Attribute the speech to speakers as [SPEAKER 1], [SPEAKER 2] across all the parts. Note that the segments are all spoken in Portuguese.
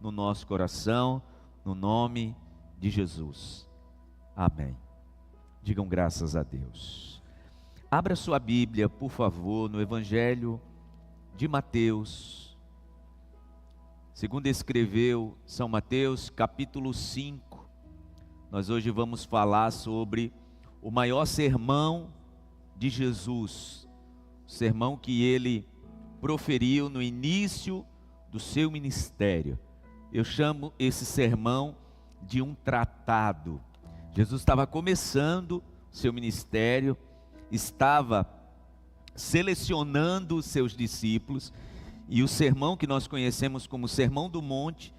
[SPEAKER 1] no nosso coração, no nome de Jesus. Amém. Digam graças a Deus. Abra sua Bíblia, por favor, no Evangelho de Mateus, segundo escreveu São Mateus, capítulo 5. Nós hoje vamos falar sobre o maior sermão de Jesus, o sermão que ele proferiu no início do seu ministério. Eu chamo esse sermão de um tratado. Jesus estava começando seu ministério, estava selecionando os seus discípulos, e o sermão que nós conhecemos como Sermão do Monte,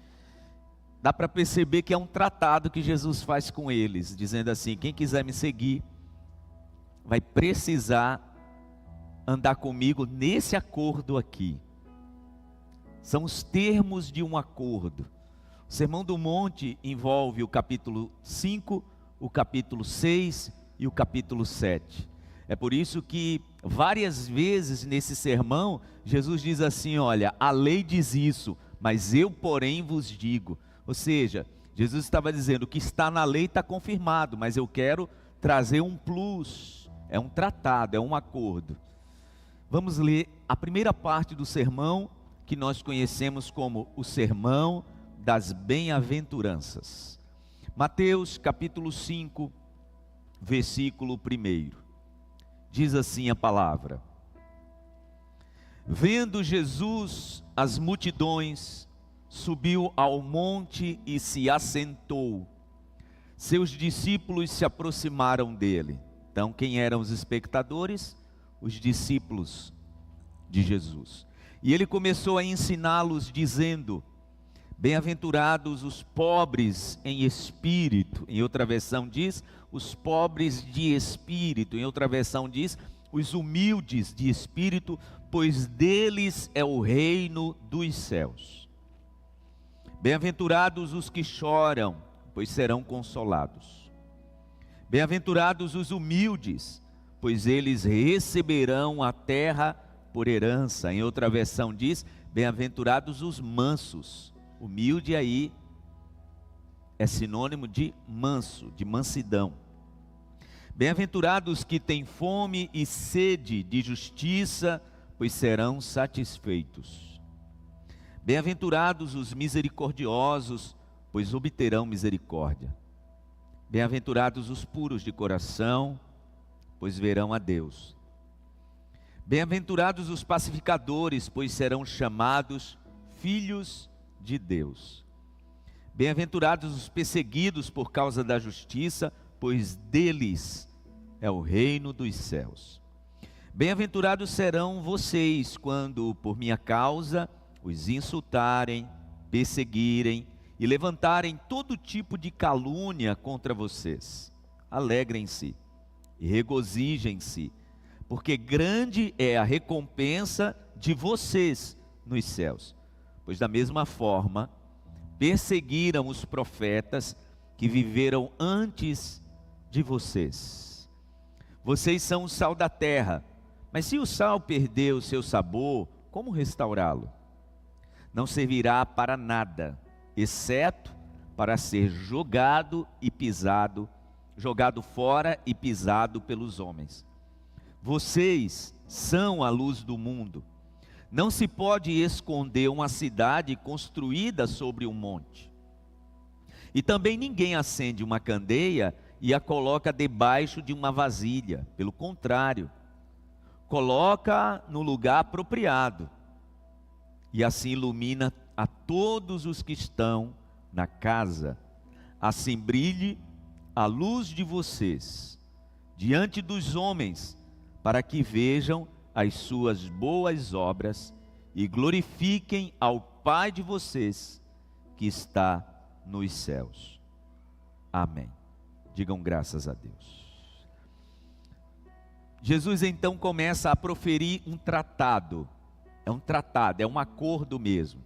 [SPEAKER 1] dá para perceber que é um tratado que Jesus faz com eles, dizendo assim: quem quiser me seguir, vai precisar andar comigo nesse acordo aqui. São os termos de um acordo. O Sermão do Monte envolve o capítulo 5, o capítulo 6 e o capítulo 7. É por isso que várias vezes nesse sermão, Jesus diz assim: olha, a lei diz isso, mas eu porém vos digo. Ou seja, Jesus estava dizendo: o que está na lei está confirmado, mas eu quero trazer um plus. É um tratado, é um acordo. Vamos ler a primeira parte do sermão, que nós conhecemos como o Sermão das Bem-aventuranças. Mateus capítulo 5, versículo 1. Diz assim a palavra: vendo Jesus as multidões, subiu ao monte e se assentou. Seus discípulos se aproximaram dele. Então, quem eram os espectadores? Os discípulos de Jesus. E ele começou a ensiná-los dizendo: bem-aventurados os pobres em espírito. Em outra versão diz, os pobres de espírito. Em outra versão diz, os humildes de espírito, pois deles é o reino dos céus. Bem-aventurados os que choram, pois serão consolados. Bem-aventurados os humildes, pois eles receberão a terra por herança. Em outra versão diz, bem-aventurados os mansos. Humilde aí é sinônimo de manso, de mansidão. Bem-aventurados que têm fome e sede de justiça, pois serão satisfeitos. Bem-aventurados os misericordiosos, pois obterão misericórdia. Bem-aventurados os puros de coração, pois verão a Deus. Bem-aventurados os pacificadores, pois serão chamados filhos de Deus. Bem-aventurados os perseguidos por causa da justiça, pois deles é o reino dos céus. Bem-aventurados serão vocês quando por minha causa os insultarem, perseguirem e levantarem todo tipo de calúnia contra vocês. Alegrem-se e regozijem-se, porque grande é a recompensa de vocês nos céus. Pois da mesma forma, perseguiram os profetas que viveram antes de vocês. Vocês são o sal da terra, mas se o sal perder o seu sabor, como restaurá-lo? Não servirá para nada, exceto para ser jogado fora e pisado pelos homens. Vocês são a luz do mundo. Não se pode esconder uma cidade construída sobre um monte. E também ninguém acende uma candeia e a coloca debaixo de uma vasilha. Pelo contrário, coloca no lugar apropriado. E assim ilumina a todos os que estão na casa. Assim brilhe a luz de vocês diante dos homens, para que vejam as suas boas obras e glorifiquem ao Pai de vocês que está nos céus. Amém. Digam graças a Deus. Jesus então começa a proferir um tratado. É um tratado, é um acordo mesmo.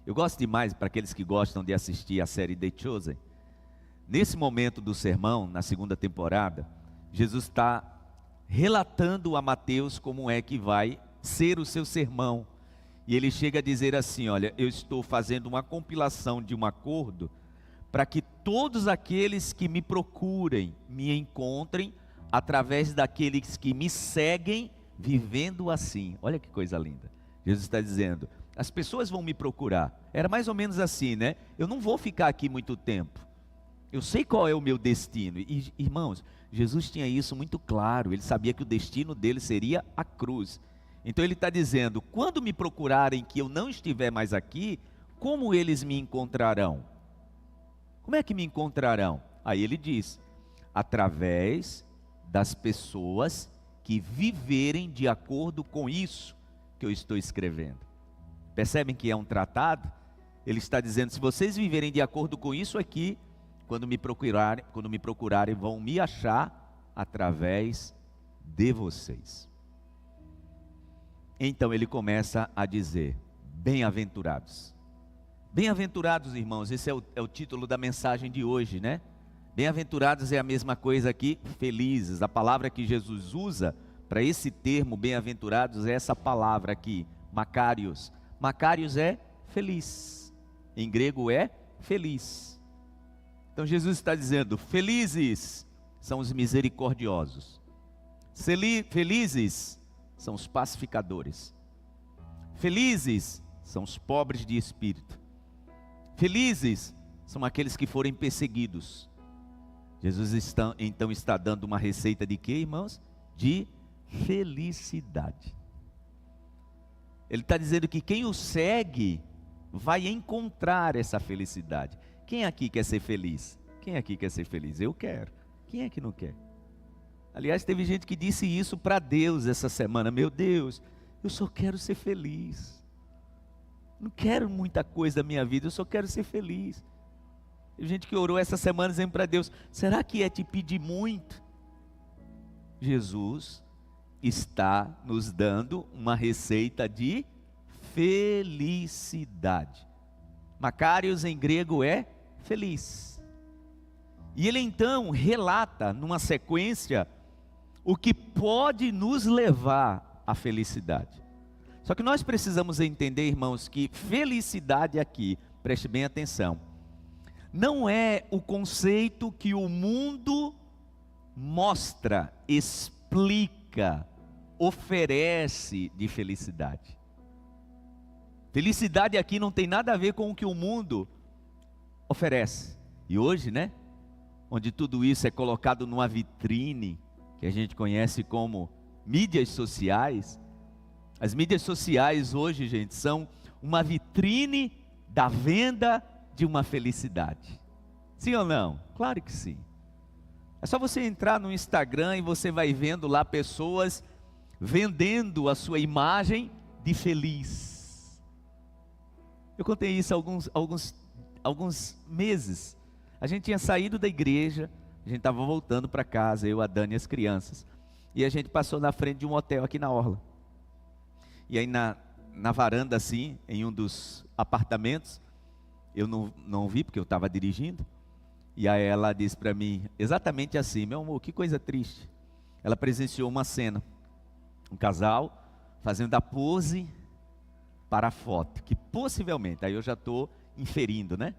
[SPEAKER 1] Eu gosto demais, para aqueles que gostam de assistir a série The Chosen, nesse momento do sermão, na segunda temporada, Jesus está relatando a Mateus como é que vai ser o seu sermão. E ele chega a dizer assim: olha, eu estou fazendo uma compilação de um acordo para que todos aqueles que me procurem me encontrem através daqueles que me seguem vivendo assim. Olha que coisa linda. Jesus está dizendo: as pessoas vão me procurar. Era mais ou menos assim, né? Eu não vou ficar aqui muito tempo. Eu sei qual é o meu destino. E, irmãos, Jesus tinha isso muito claro. Ele sabia que o destino dele seria a cruz. Então ele está dizendo: quando me procurarem que eu não estiver mais aqui, como eles me encontrarão? Como é que me encontrarão? Aí ele diz: através das pessoas que viverem de acordo com isso que eu estou escrevendo. Percebem que é um tratado? Ele está dizendo: se vocês viverem de acordo com isso aqui, quando me procurarem, vão me achar através de vocês. Então ele começa a dizer: bem-aventurados. Bem-aventurados, irmãos, esse é o título da mensagem de hoje, né? Bem-aventurados é a mesma coisa aqui, felizes. A palavra que Jesus usa para esse termo, bem-aventurados, é essa palavra aqui, makarios. Makarios é feliz, em grego é feliz. Então Jesus está dizendo: felizes são os misericordiosos, felizes são os pacificadores, felizes são os pobres de espírito, felizes são aqueles que forem perseguidos. Jesus então está dando uma receita de quê, irmãos? De felicidade. Ele está dizendo que quem o segue vai encontrar essa felicidade. Quem aqui quer ser feliz? Quem aqui quer ser feliz? Eu quero. Quem é que não quer? Aliás, teve gente que disse isso para Deus essa semana: meu Deus, eu só quero ser feliz. Não quero muita coisa da minha vida, eu só quero ser feliz. Teve gente que orou essa semana dizendo para Deus: será que é te pedir muito? Jesus está nos dando uma receita de felicidade. Makarios em grego é feliz. E ele então relata numa sequência o que pode nos levar à felicidade. Só que nós precisamos entender, irmãos, que felicidade aqui, preste bem atenção, não é o conceito que o mundo mostra, explica, oferece de felicidade. Felicidade aqui não tem nada a ver com o que o mundo oferece. E hoje, né, onde tudo isso é colocado numa vitrine, que a gente conhece como mídias sociais. As mídias sociais hoje, gente, são uma vitrine da venda de uma felicidade. Sim ou não? Claro que sim. É só você entrar no Instagram e você vai vendo lá pessoas vendendo a sua imagem de feliz. Eu contei isso há alguns meses. A gente tinha saído da igreja, a gente estava voltando para casa, eu, a Dani e as crianças. E a gente passou na frente de um hotel aqui na Orla. E aí na varanda assim, em um dos apartamentos, eu não vi porque eu estava dirigindo. E aí ela disse para mim, exatamente assim: meu amor, que coisa triste. Ela presenciou uma cena, um casal fazendo a pose para a foto, que possivelmente, aí eu já estou inferindo, né?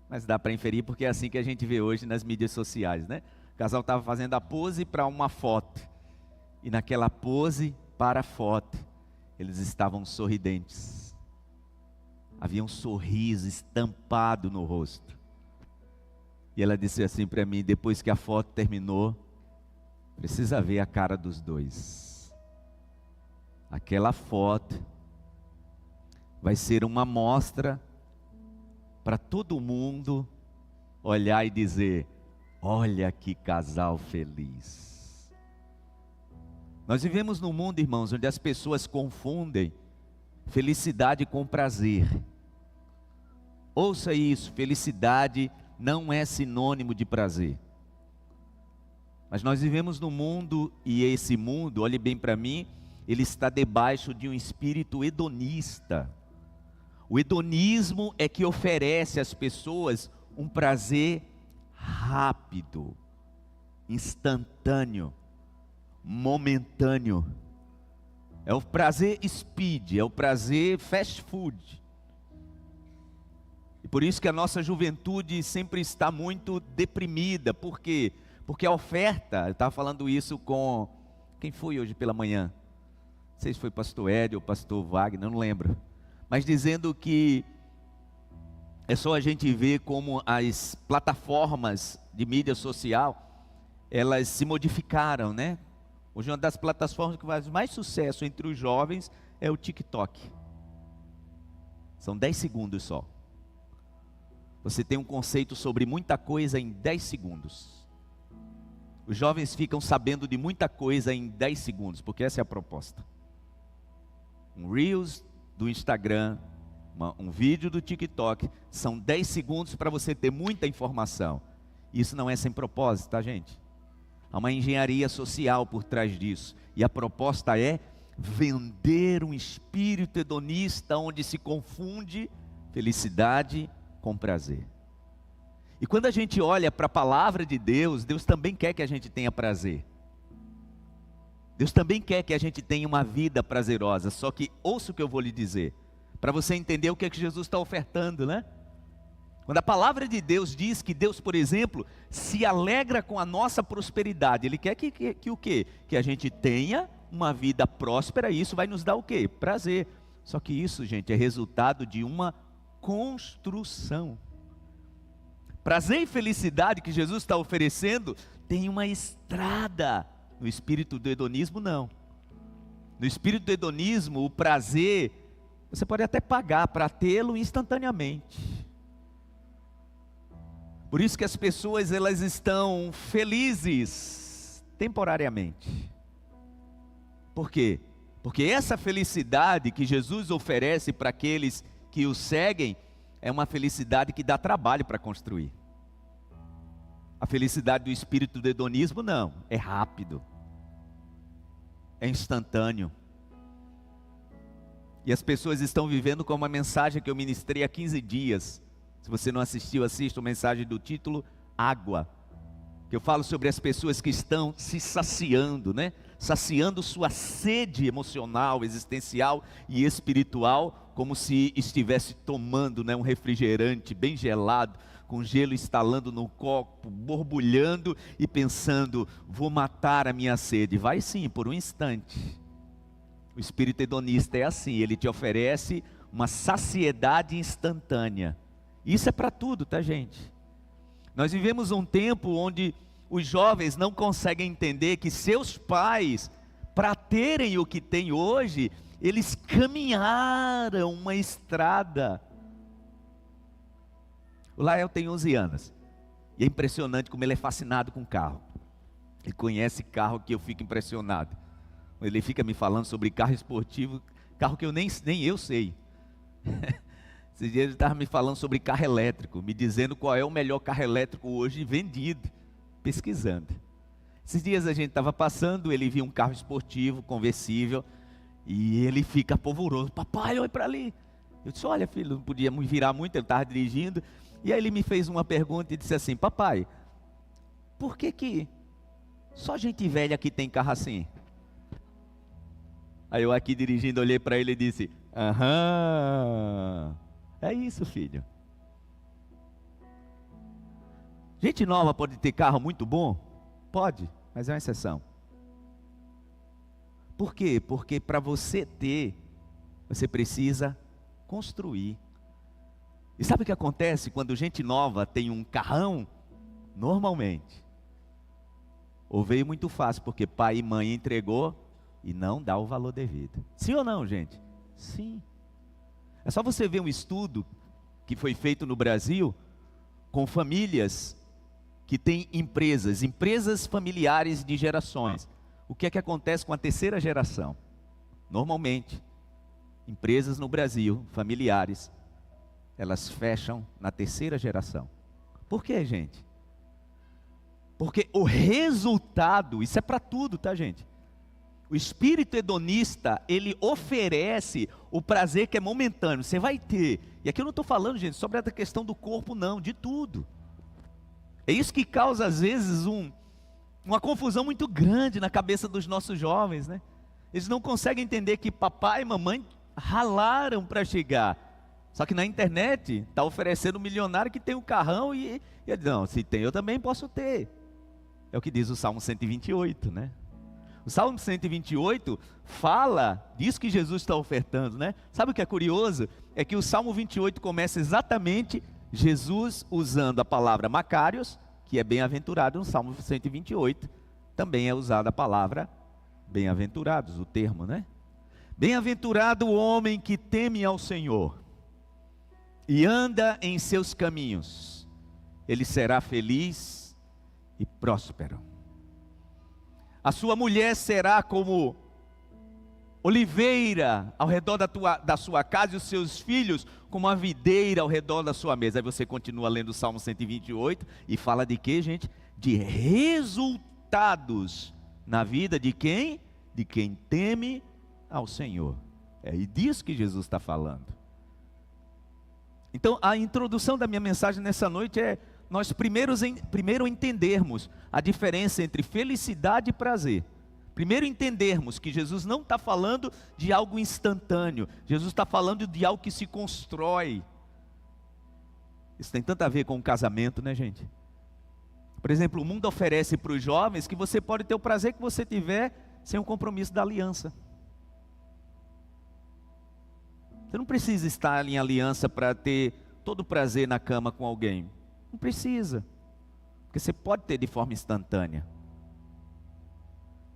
[SPEAKER 1] Mas dá para inferir porque é assim que a gente vê hoje nas mídias sociais, né? O casal estava fazendo a pose para uma foto, e naquela pose para a foto, eles estavam sorridentes. Havia um sorriso estampado no rosto. E ela disse assim para mim, depois que a foto terminou: precisa ver a cara dos dois. Aquela foto vai ser uma mostra para todo mundo olhar e dizer: olha que casal feliz. Nós vivemos num mundo, irmãos, onde as pessoas confundem felicidade com prazer. Ouça isso: felicidade não é sinônimo de prazer. Mas nós vivemos num mundo, e esse mundo, olhe bem para mim, ele está debaixo de um espírito hedonista. O hedonismo é que oferece às pessoas um prazer rápido, instantâneo, momentâneo. É o prazer speed, é o prazer fast food. E por isso que a nossa juventude sempre está muito deprimida. Por quê? Porque a oferta, eu estava falando isso com... Quem foi hoje pela manhã? Não sei se foi pastor Hélio ou pastor Wagner, não lembro. Mas dizendo que é só a gente ver como as plataformas de mídia social, elas se modificaram, né? Hoje uma das plataformas que faz mais sucesso entre os jovens é o TikTok. São 10 segundos só. Você tem um conceito sobre muita coisa em 10 segundos. Os jovens ficam sabendo de muita coisa em 10 segundos, porque essa é a proposta. Um Reels do Instagram, um vídeo do TikTok, são 10 segundos para você ter muita informação. Isso não é sem propósito, tá, gente? Há uma engenharia social por trás disso. E a proposta é vender um espírito hedonista onde se confunde felicidade com prazer. E quando a gente olha para a palavra de Deus, Deus também quer que a gente tenha prazer. Deus também quer que a gente tenha uma vida prazerosa. Só que ouça o que eu vou lhe dizer, para você entender o que é que Jesus está ofertando, né? Quando a palavra de Deus diz que Deus, por exemplo, se alegra com a nossa prosperidade, Ele quer que o quê? Que a gente tenha uma vida próspera, e isso vai nos dar o quê? Prazer. Só que isso, gente, é resultado de uma construção. Prazer e felicidade que Jesus está oferecendo tem uma estrada. No espírito do hedonismo, não. No espírito do hedonismo, o prazer, você pode até pagar para tê-lo instantaneamente. Por isso que as pessoas, elas estão felizes temporariamente. Por quê? Porque essa felicidade que Jesus oferece para aqueles que o seguem, é uma felicidade que dá trabalho para construir. A felicidade do espírito do hedonismo não, é rápido, é instantâneo. E as pessoas estão vivendo com uma mensagem que eu ministrei há 15 dias. Se você não assistiu, assista a mensagem do título Água, que eu falo sobre as pessoas que estão se saciando, né? Saciando sua sede emocional, existencial e espiritual, como se estivesse tomando, né, um refrigerante bem gelado, com gelo instalando no copo, borbulhando e pensando, vou matar a minha sede. Vai sim, por um instante. O espírito hedonista é assim, ele te oferece uma saciedade instantânea. Isso é para tudo, tá, gente? Nós vivemos um tempo onde os jovens não conseguem entender que seus pais, para terem o que têm hoje, eles caminharam uma estrada. O Lael tem 11 anos, e é impressionante como ele é fascinado com carro. Ele conhece carro que eu fico impressionado. Ele fica me falando sobre carro esportivo, carro que eu nem eu sei. Esses dias ele estava me falando sobre carro elétrico, me dizendo qual é o melhor carro elétrico hoje vendido, pesquisando. Esses dias a gente estava passando, ele viu um carro esportivo, conversível, e ele fica apavoroso. Papai, olha para ali. Eu disse, olha filho, não podia me virar muito, ele estava dirigindo. E aí ele me fez uma pergunta e disse assim, papai, por que só gente velha aqui tem carro assim? Aí eu aqui dirigindo, olhei para ele e disse, aham, é isso filho. Gente nova pode ter carro muito bom? Pode, mas é uma exceção. Por quê? Porque para você ter, você precisa construir. E sabe o que acontece quando gente nova tem um carrão? Normalmente, ou veio muito fácil, porque pai e mãe entregou e não dá o valor devido. Sim ou não, gente? Sim. É só você ver um estudo que foi feito no Brasil com famílias que têm empresas familiares de gerações. O que é que acontece com a terceira geração? Normalmente, empresas no Brasil, familiares, elas fecham na terceira geração. Por quê, gente? Porque o resultado, isso é para tudo, tá, gente? O espírito hedonista, ele oferece o prazer que é momentâneo, você vai ter. E aqui eu não estou falando, gente, sobre a questão do corpo, não, de tudo. É isso que causa, às vezes, uma confusão muito grande na cabeça dos nossos jovens, né? Eles não conseguem entender que papai e mamãe ralaram para chegar. Só que na internet está oferecendo um milionário que tem um carrão e ele, não, se tem eu também posso ter. É o que diz o Salmo 128, né? O Salmo 128 fala disso que Jesus está ofertando, né? Sabe o que é curioso? É que o Salmo 28 começa exatamente Jesus usando a palavra Macários, que é bem-aventurado. No Salmo 128 também é usada a palavra bem-aventurados, o termo, né? Bem-aventurado o homem que teme ao Senhor e anda em seus caminhos, ele será feliz e próspero. A sua mulher será como oliveira ao redor da sua casa, e os seus filhos como a videira ao redor da sua mesa. Aí você continua lendo o Salmo 128 e fala de quê, gente? De resultados na vida de quem? De quem teme ao Senhor. É disso que Jesus está falando. Então, a introdução da minha mensagem nessa noite é nós primeiro entendermos a diferença entre felicidade e prazer. Primeiro entendermos que Jesus não está falando de algo instantâneo. Jesus está falando de algo que se constrói. Isso tem tanto a ver com o casamento, né, gente? Por exemplo, o mundo oferece para os jovens que você pode ter o prazer que você tiver sem o compromisso da aliança. Você não precisa estar em aliança para ter todo o prazer na cama com alguém. Não precisa. Porque você pode ter de forma instantânea.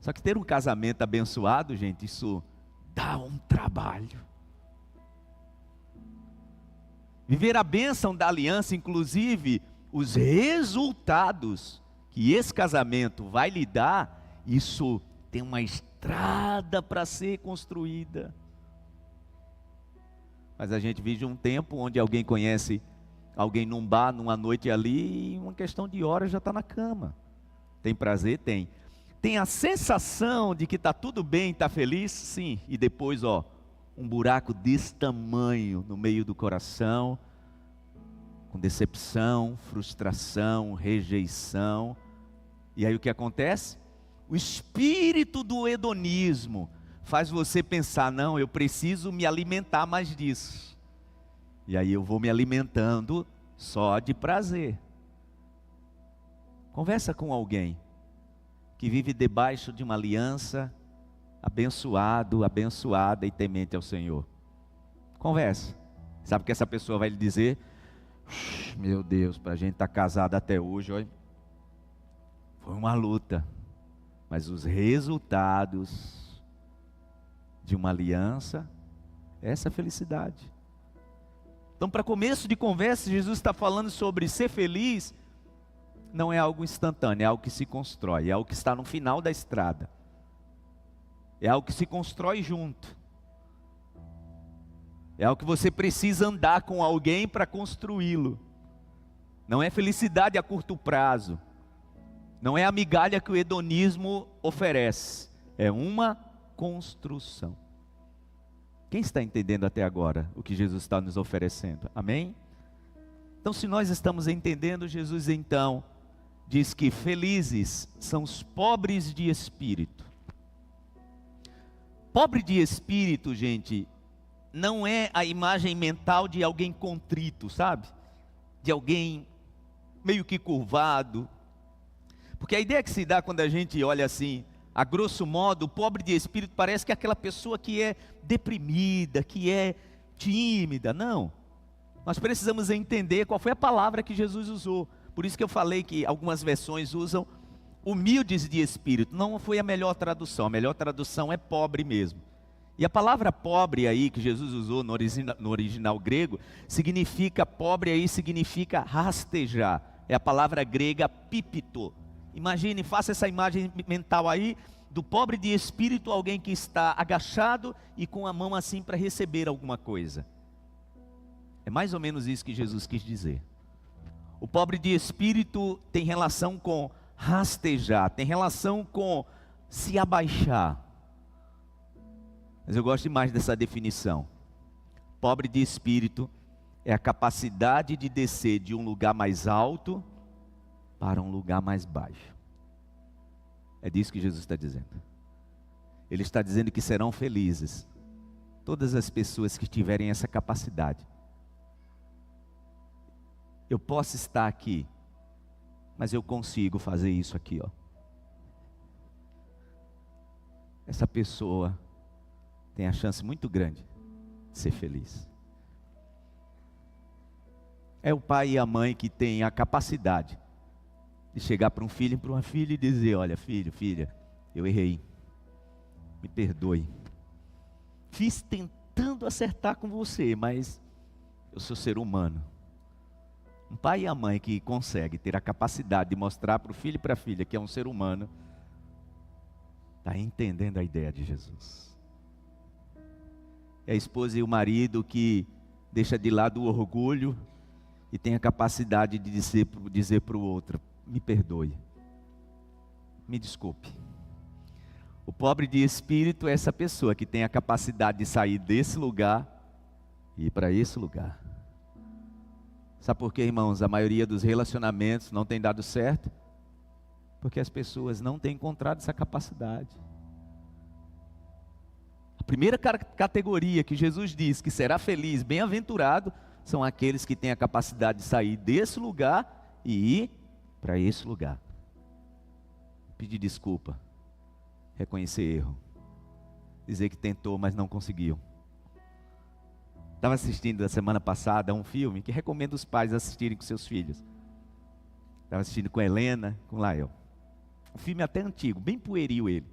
[SPEAKER 1] Só que ter um casamento abençoado, gente, isso dá um trabalho. Viver a bênção da aliança, inclusive os resultados que esse casamento vai lhe dar, isso tem uma estrada para ser construída. Mas a gente vive um tempo onde alguém conhece alguém num bar, numa noite ali, e em uma questão de horas já está na cama. Tem prazer? Tem. Tem a sensação de que está tudo bem, está feliz? Sim. E depois, um buraco desse tamanho no meio do coração, com decepção, frustração, rejeição. E aí o que acontece? O espírito do hedonismo faz você pensar, não, eu preciso me alimentar mais disso. E aí eu vou me alimentando só de prazer. Conversa com alguém que vive debaixo de uma aliança, abençoado, abençoada e temente ao Senhor. Conversa. Sabe o que essa pessoa vai lhe dizer? Meu Deus, para a gente estar casado até hoje, olha, foi uma luta. Mas os resultados de uma aliança, essa é a felicidade. Então, para começo de conversa, Jesus está falando sobre ser feliz. Não é algo instantâneo, é algo que se constrói, é algo que está no final da estrada. É algo que se constrói junto. É algo que você precisa andar com alguém para construí-lo. Não é felicidade a curto prazo. Não é a migalha que o hedonismo oferece. É uma construção. Quem está entendendo até agora o que Jesus está nos oferecendo? Amém? Então, se nós estamos entendendo, Jesus então diz que felizes são os pobres de espírito. Pobre de espírito, gente, não é a imagem mental de alguém contrito, sabe? De alguém meio que curvado. Porque a ideia que se dá quando a gente olha assim, a grosso modo, o pobre de espírito parece que é aquela pessoa que é deprimida, que é tímida. Não. Nós precisamos entender qual foi a palavra que Jesus usou. Por isso que eu falei que algumas versões usam humildes de espírito. Não foi a melhor tradução. A melhor tradução é pobre mesmo. E a palavra pobre aí que Jesus usou no original grego, significa, pobre aí significa rastejar. É a palavra grega pípito. Imagine, faça essa imagem mental aí, do pobre de espírito, alguém que está agachado e com a mão assim para receber alguma coisa. É mais ou menos isso que Jesus quis dizer. O pobre de espírito tem relação com rastejar, tem relação com se abaixar. Mas eu gosto demais dessa definição. Pobre de espírito é a capacidade de descer de um lugar mais alto para um lugar mais baixo. É disso que Jesus está dizendo. Ele está dizendo que serão felizes todas as pessoas que tiverem essa capacidade. Eu posso estar aqui, mas eu consigo fazer isso aqui, ó. Essa pessoa tem a chance muito grande de ser feliz. É o pai e a mãe que têm a capacidade de chegar para um filho e para uma filha e dizer: olha, filho, filha, eu errei, me perdoe. Fiz tentando acertar com você, mas eu sou ser humano. Um pai e a mãe que consegue ter a capacidade de mostrar para o filho e para a filha que é um ser humano, está entendendo a ideia de Jesus. É a esposa e o marido que deixa de lado o orgulho e tem a capacidade de dizer para o outro: me perdoe, me desculpe. O pobre de espírito é essa pessoa que tem a capacidade de sair desse lugar e ir para esse lugar. Sabe por quê, irmãos? A maioria dos relacionamentos não tem dado certo porque as pessoas não têm encontrado essa capacidade. A primeira categoria que Jesus diz que será feliz, bem-aventurado, são aqueles que têm a capacidade de sair desse lugar e ir para esse lugar. Pedir desculpa, reconhecer erro, dizer que tentou, mas não conseguiu. Estava assistindo na semana passada um filme que recomendo os pais assistirem com seus filhos. Estava assistindo com a Helena, com o Lael. Um filme até antigo, bem pueril ele,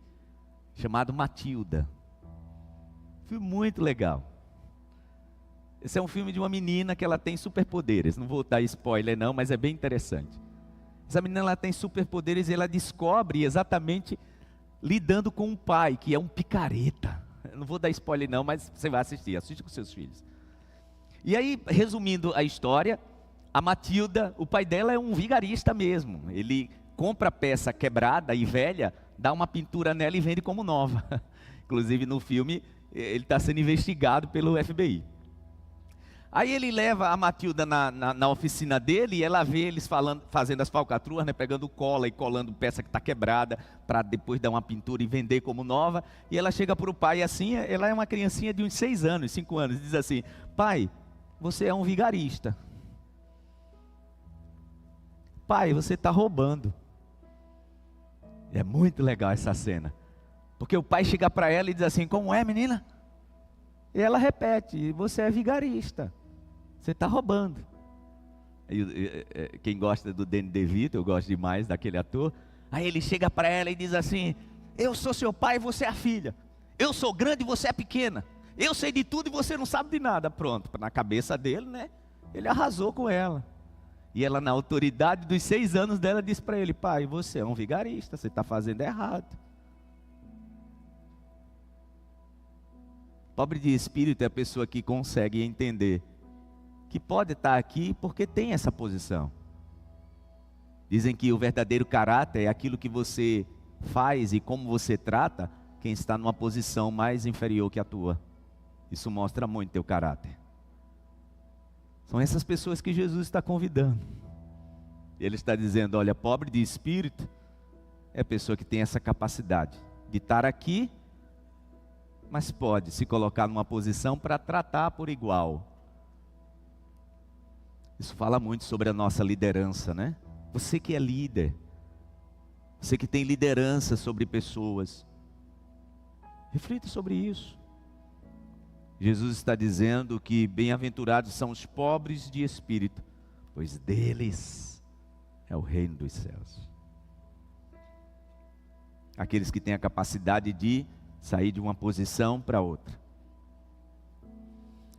[SPEAKER 1] chamado Matilda. Filme muito legal. Esse é um filme de uma menina que ela tem superpoderes. Não vou dar spoiler não, mas é bem interessante. Essa menina ela tem superpoderes e ela descobre exatamente lidando com um pai que é um picareta. Eu não vou dar spoiler não, mas você vai assistir, assiste com seus filhos. E aí, resumindo a história, a Matilda, o pai dela é um vigarista mesmo. Ele compra a peça quebrada e velha, dá uma pintura nela e vende como nova. Inclusive no filme, ele está sendo investigado pelo FBI. Aí ele leva a Matilda na oficina dele e ela vê eles fazendo as falcatruas, né, pegando cola e colando peça que está quebrada, para depois dar uma pintura e vender como nova. E ela chega para o pai assim, ela é uma criancinha de uns 6 anos, 5 anos, e diz assim: pai, você é um vigarista. Pai, você está roubando. É muito legal essa cena. Porque o pai chega para ela e diz assim: como é, menina? E ela repete: você é vigarista. Você está roubando. Quem gosta do Danny DeVito, eu gosto demais daquele ator. Aí ele chega para ela e diz assim: eu sou seu pai e você é a filha. Eu sou grande e você é pequena. Eu sei de tudo e você não sabe de nada. Pronto, na cabeça dele, né? Ele arrasou com ela. E ela, na autoridade dos 6 anos dela, disse para ele: pai, você é um vigarista, você está fazendo errado. Pobre de espírito é a pessoa que consegue entender que pode estar aqui porque tem essa posição. Dizem que o verdadeiro caráter é aquilo que você faz e como você trata quem está numa posição mais inferior que a tua. Isso mostra muito teu caráter. São essas pessoas que Jesus está convidando. Ele está dizendo: olha, pobre de espírito é a pessoa que tem essa capacidade de estar aqui, mas pode se colocar numa posição para tratar por igual. Isso fala muito sobre a nossa liderança, né? Você que é líder, você que tem liderança sobre pessoas, reflita sobre isso. Jesus está dizendo que bem-aventurados são os pobres de espírito, pois deles é o reino dos céus. Aqueles que têm a capacidade de sair de uma posição para outra.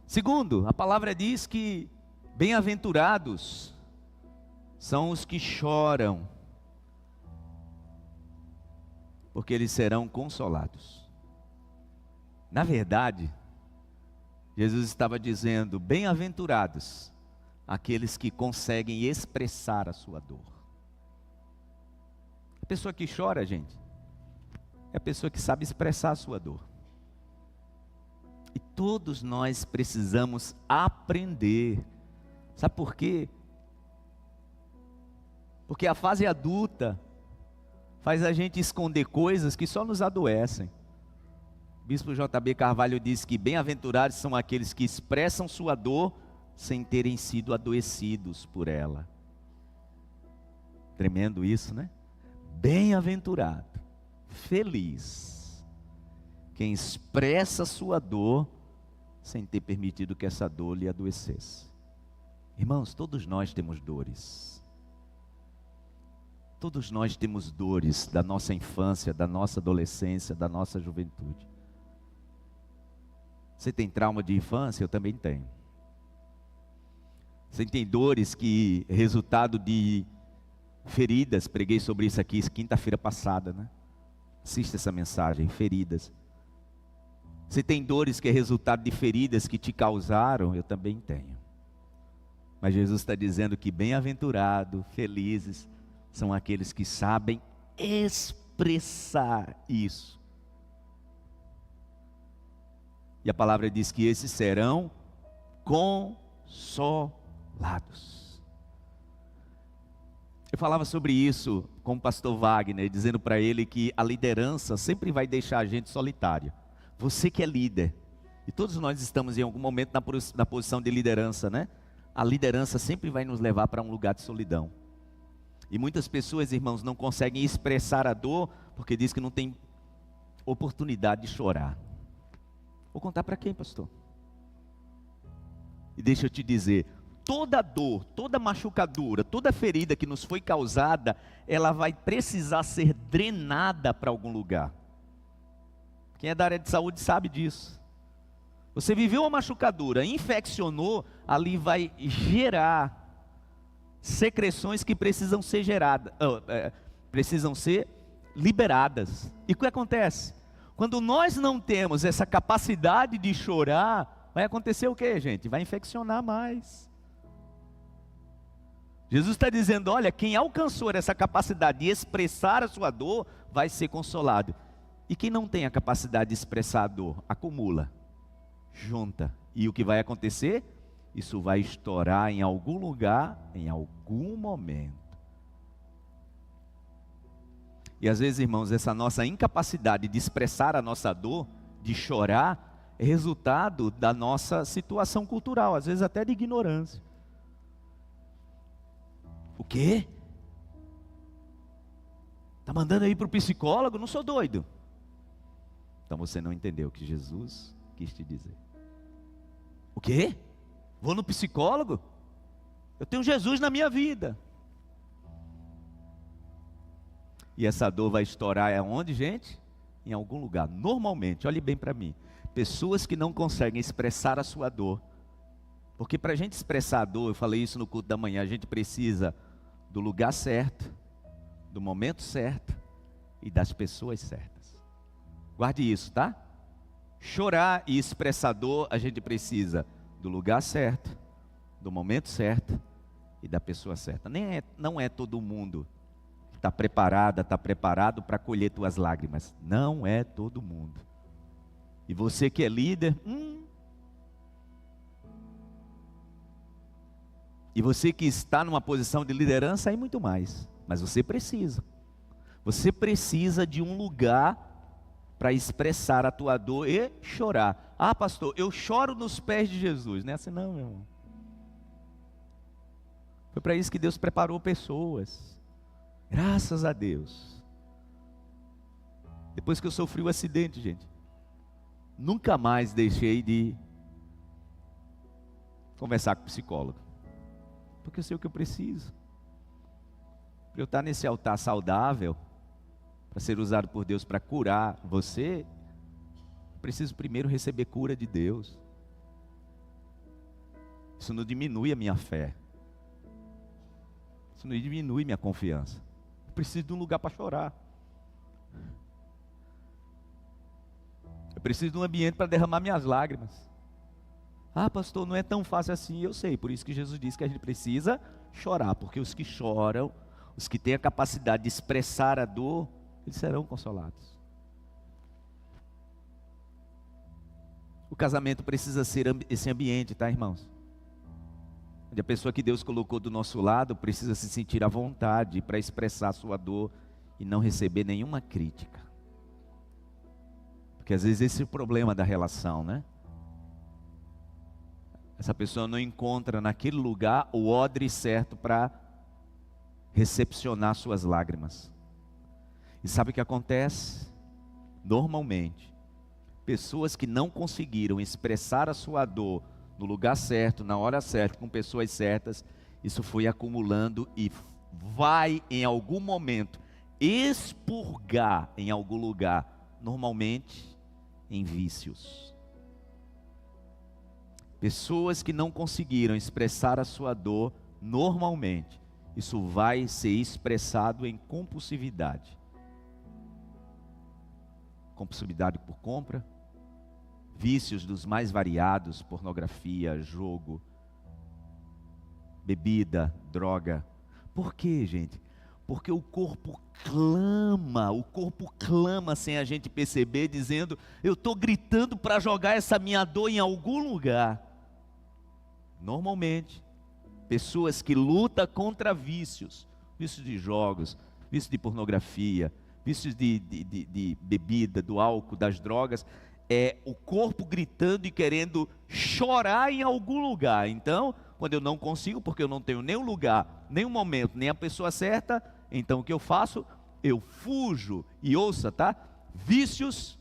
[SPEAKER 1] Segundo, a palavra diz que bem-aventurados são os que choram, porque eles serão consolados. Na verdade, Jesus estava dizendo: bem-aventurados aqueles que conseguem expressar a sua dor. A pessoa que chora, gente, é a pessoa que sabe expressar a sua dor. E todos nós precisamos aprender. Sabe por quê? Porque a fase adulta faz a gente esconder coisas que só nos adoecem. Bispo J.B. Carvalho diz que bem-aventurados são aqueles que expressam sua dor sem terem sido adoecidos por ela. Tremendo isso, né? Bem-aventurado, feliz, quem expressa sua dor sem ter permitido que essa dor lhe adoecesse. Irmãos, todos nós temos dores. Todos nós temos dores da nossa infância, da nossa adolescência, da nossa juventude. Você tem trauma de infância? Eu também tenho. Você tem dores que resultado de feridas, preguei sobre isso aqui quinta-feira passada, né? Assista essa mensagem, feridas. Você tem dores que é resultado de feridas que te causaram? Eu também tenho. Mas Jesus está dizendo que bem-aventurado, felizes, são aqueles que sabem expressar isso. E a palavra diz que esses serão consolados. Eu falava sobre isso com o pastor Wagner, dizendo para ele que a liderança sempre vai deixar a gente solitário. Você que é líder, e todos nós estamos em algum momento na posição de liderança, né? A liderança sempre vai nos levar para um lugar de solidão. E muitas pessoas, irmãos, não conseguem expressar a dor, porque diz que não tem oportunidade de chorar. Vou contar para quem, pastor? E deixa eu te dizer, toda dor, toda machucadura, toda ferida que nos foi causada, ela vai precisar ser drenada para algum lugar. Quem é da área de saúde sabe disso. Você viveu uma machucadura, infeccionou, ali vai gerar secreções que precisam ser geradas, precisam ser liberadas. E o que acontece? Quando nós não temos essa capacidade de chorar, vai acontecer o que, gente? Vai infeccionar mais. Jesus está dizendo, olha, quem alcançou essa capacidade de expressar a sua dor, vai ser consolado. E quem não tem a capacidade de expressar a dor, acumula, junta. E o que vai acontecer? Isso vai estourar em algum lugar, em algum momento. E às vezes, irmãos, essa nossa incapacidade de expressar a nossa dor, de chorar, é resultado da nossa situação cultural, às vezes até de ignorância. O quê? Está mandando aí para o psicólogo? Não sou doido. Então você não entendeu o que Jesus quis te dizer. O quê? Vou no psicólogo? Eu tenho Jesus na minha vida. E essa dor vai estourar aonde, gente? Em algum lugar. Normalmente, olhe bem para mim. Pessoas que não conseguem expressar a sua dor. Porque para a gente expressar a dor, eu falei isso no culto da manhã, a gente precisa do lugar certo, do momento certo e das pessoas certas. Guarde isso, tá? Chorar e expressar dor, a gente precisa do lugar certo, do momento certo e da pessoa certa. Não é todo mundo que está preparado para colher tuas lágrimas. Não é todo mundo. E você que é líder, e você que está numa posição de liderança, aí muito mais. Mas você precisa. Você precisa de um lugar para expressar a tua dor e chorar. Ah, pastor, eu choro nos pés de Jesus. Não é assim não, meu irmão. Foi para isso que Deus preparou pessoas. Graças a Deus. Depois que eu sofri o acidente, gente, nunca mais deixei de conversar com o psicólogo. Porque eu sei o que eu preciso. Para eu estar nesse altar saudável, para ser usado por Deus para curar você, eu preciso primeiro receber cura de Deus. Isso não diminui a minha fé. Isso não diminui minha confiança. Eu preciso de um lugar para chorar. Eu preciso de um ambiente para derramar minhas lágrimas. Ah, pastor, não é tão fácil assim. Eu sei, por isso que Jesus disse que a gente precisa chorar. Porque os que choram, os que têm a capacidade de expressar a dor, eles serão consolados. O casamento precisa ser esse ambiente, tá, irmãos? Onde a pessoa que Deus colocou do nosso lado precisa se sentir à vontade para expressar a sua dor e não receber nenhuma crítica. Porque às vezes esse é o problema da relação, né? Essa pessoa não encontra naquele lugar o odre certo para recepcionar suas lágrimas. E sabe o que acontece? Normalmente, pessoas que não conseguiram expressar a sua dor no lugar certo, na hora certa, com pessoas certas, isso foi acumulando e vai em algum momento expurgar em algum lugar, normalmente em vícios. Pessoas que não conseguiram expressar a sua dor, normalmente, isso vai ser expressado em compulsividade. Compulsividade por compra, vícios dos mais variados, pornografia, jogo, bebida, droga. Por quê, gente? Porque o corpo clama sem a gente perceber, dizendo, eu estou gritando para jogar essa minha dor em algum lugar. Normalmente, pessoas que lutam contra vícios, vícios de jogos, vícios de pornografia, vícios de bebida, do álcool, das drogas, é o corpo gritando e querendo chorar em algum lugar. Então, quando eu não consigo, porque eu não tenho nem o lugar, nem o momento, nem a pessoa certa, então o que eu faço? Eu fujo. E ouça, tá? Vícios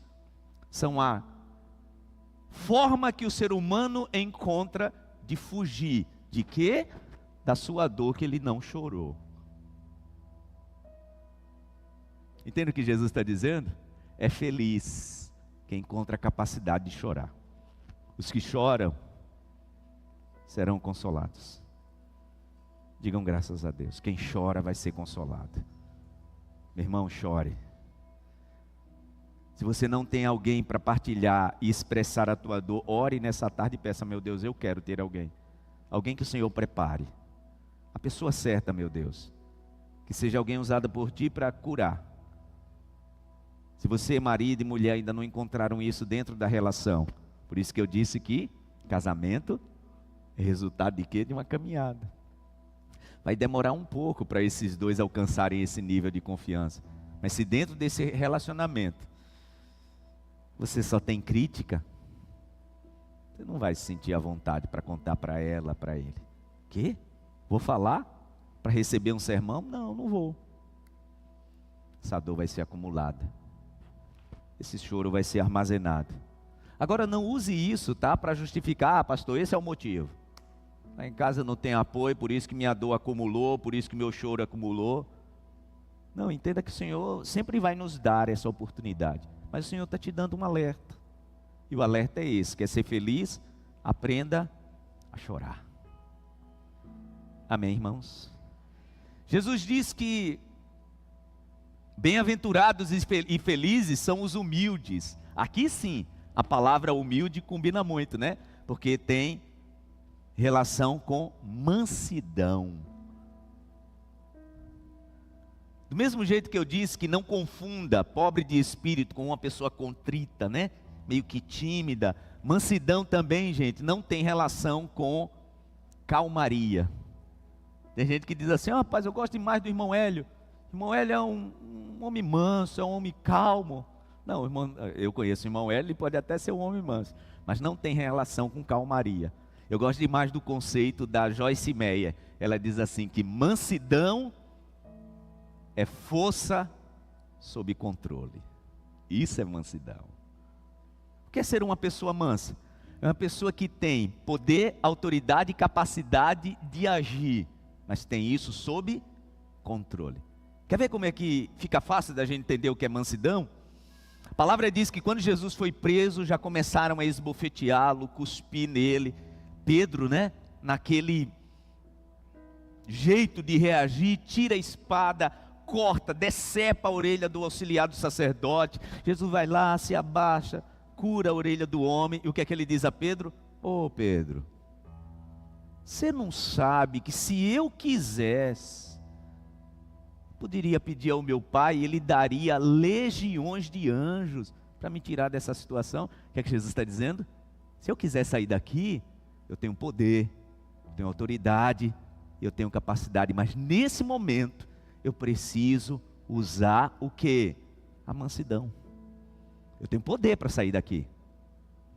[SPEAKER 1] são a forma que o ser humano encontra de fugir. De quê? Da sua dor que ele não chorou. Entende o que Jesus está dizendo? É feliz quem encontra a capacidade de chorar. Os que choram serão consolados. Digam graças a Deus. Quem chora vai ser consolado. Meu irmão, chore. Se você não tem alguém para partilhar e expressar a tua dor, ore nessa tarde e peça, meu Deus, eu quero ter alguém. Alguém que o Senhor prepare. A pessoa certa, meu Deus. Que seja alguém usada por ti para curar. Se você, marido e mulher, ainda não encontraram isso dentro da relação, por isso que eu disse que casamento é resultado de quê? De uma caminhada. Vai demorar um pouco para esses dois alcançarem esse nível de confiança. Mas se dentro desse relacionamento você só tem crítica, você não vai se sentir à vontade para contar para ela, para ele. Quê? Vou falar para receber um sermão? Não, não vou. Essa dor vai ser acumulada. Esse choro vai ser armazenado. Agora não use isso, tá? Para justificar, pastor, esse é o motivo. Lá em casa eu não tenho apoio, por isso que minha dor acumulou, por isso que meu choro acumulou. Não, entenda que o Senhor sempre vai nos dar essa oportunidade. Mas o Senhor está te dando um alerta. E o alerta é esse, quer ser feliz? Aprenda a chorar. Amém, irmãos? Jesus diz que bem-aventurados e felizes são os humildes. Aqui sim, a palavra humilde combina muito, né? Porque tem relação com mansidão. Do mesmo jeito que eu disse que não confunda pobre de espírito com uma pessoa contrita, né? Meio que tímida. Mansidão também, gente, não tem relação com calmaria. Tem gente que diz assim, rapaz, eu gosto demais do irmão Hélio. O irmão Hélio é um homem manso, é um homem calmo. Não, eu conheço o irmão Hélio, ele pode até ser um homem manso, mas não tem relação com calmaria. Eu gosto demais do conceito da Joyce Meyer. Ela diz assim, que mansidão é força sob controle. Isso é mansidão. O que é ser uma pessoa mansa? É uma pessoa que tem poder, autoridade e capacidade de agir, mas tem isso sob controle. Quer ver como é que fica fácil da gente entender o que é mansidão? A palavra diz que quando Jesus foi preso, já começaram a esbofeteá-lo, cuspir nele. Pedro, né, naquele jeito de reagir, tira a espada, corta, decepa a orelha do auxiliar do sacerdote. Jesus vai lá, se abaixa, cura a orelha do homem. E o que é que ele diz a Pedro? Ô Pedro, você não sabe que se eu quisesse, poderia pedir ao meu pai, e ele daria legiões de anjos para me tirar dessa situação. O que é que Jesus está dizendo? Se eu quiser sair daqui, eu tenho poder, eu tenho autoridade, eu tenho capacidade, mas nesse momento eu preciso usar o quê? A mansidão. Eu tenho poder para sair daqui.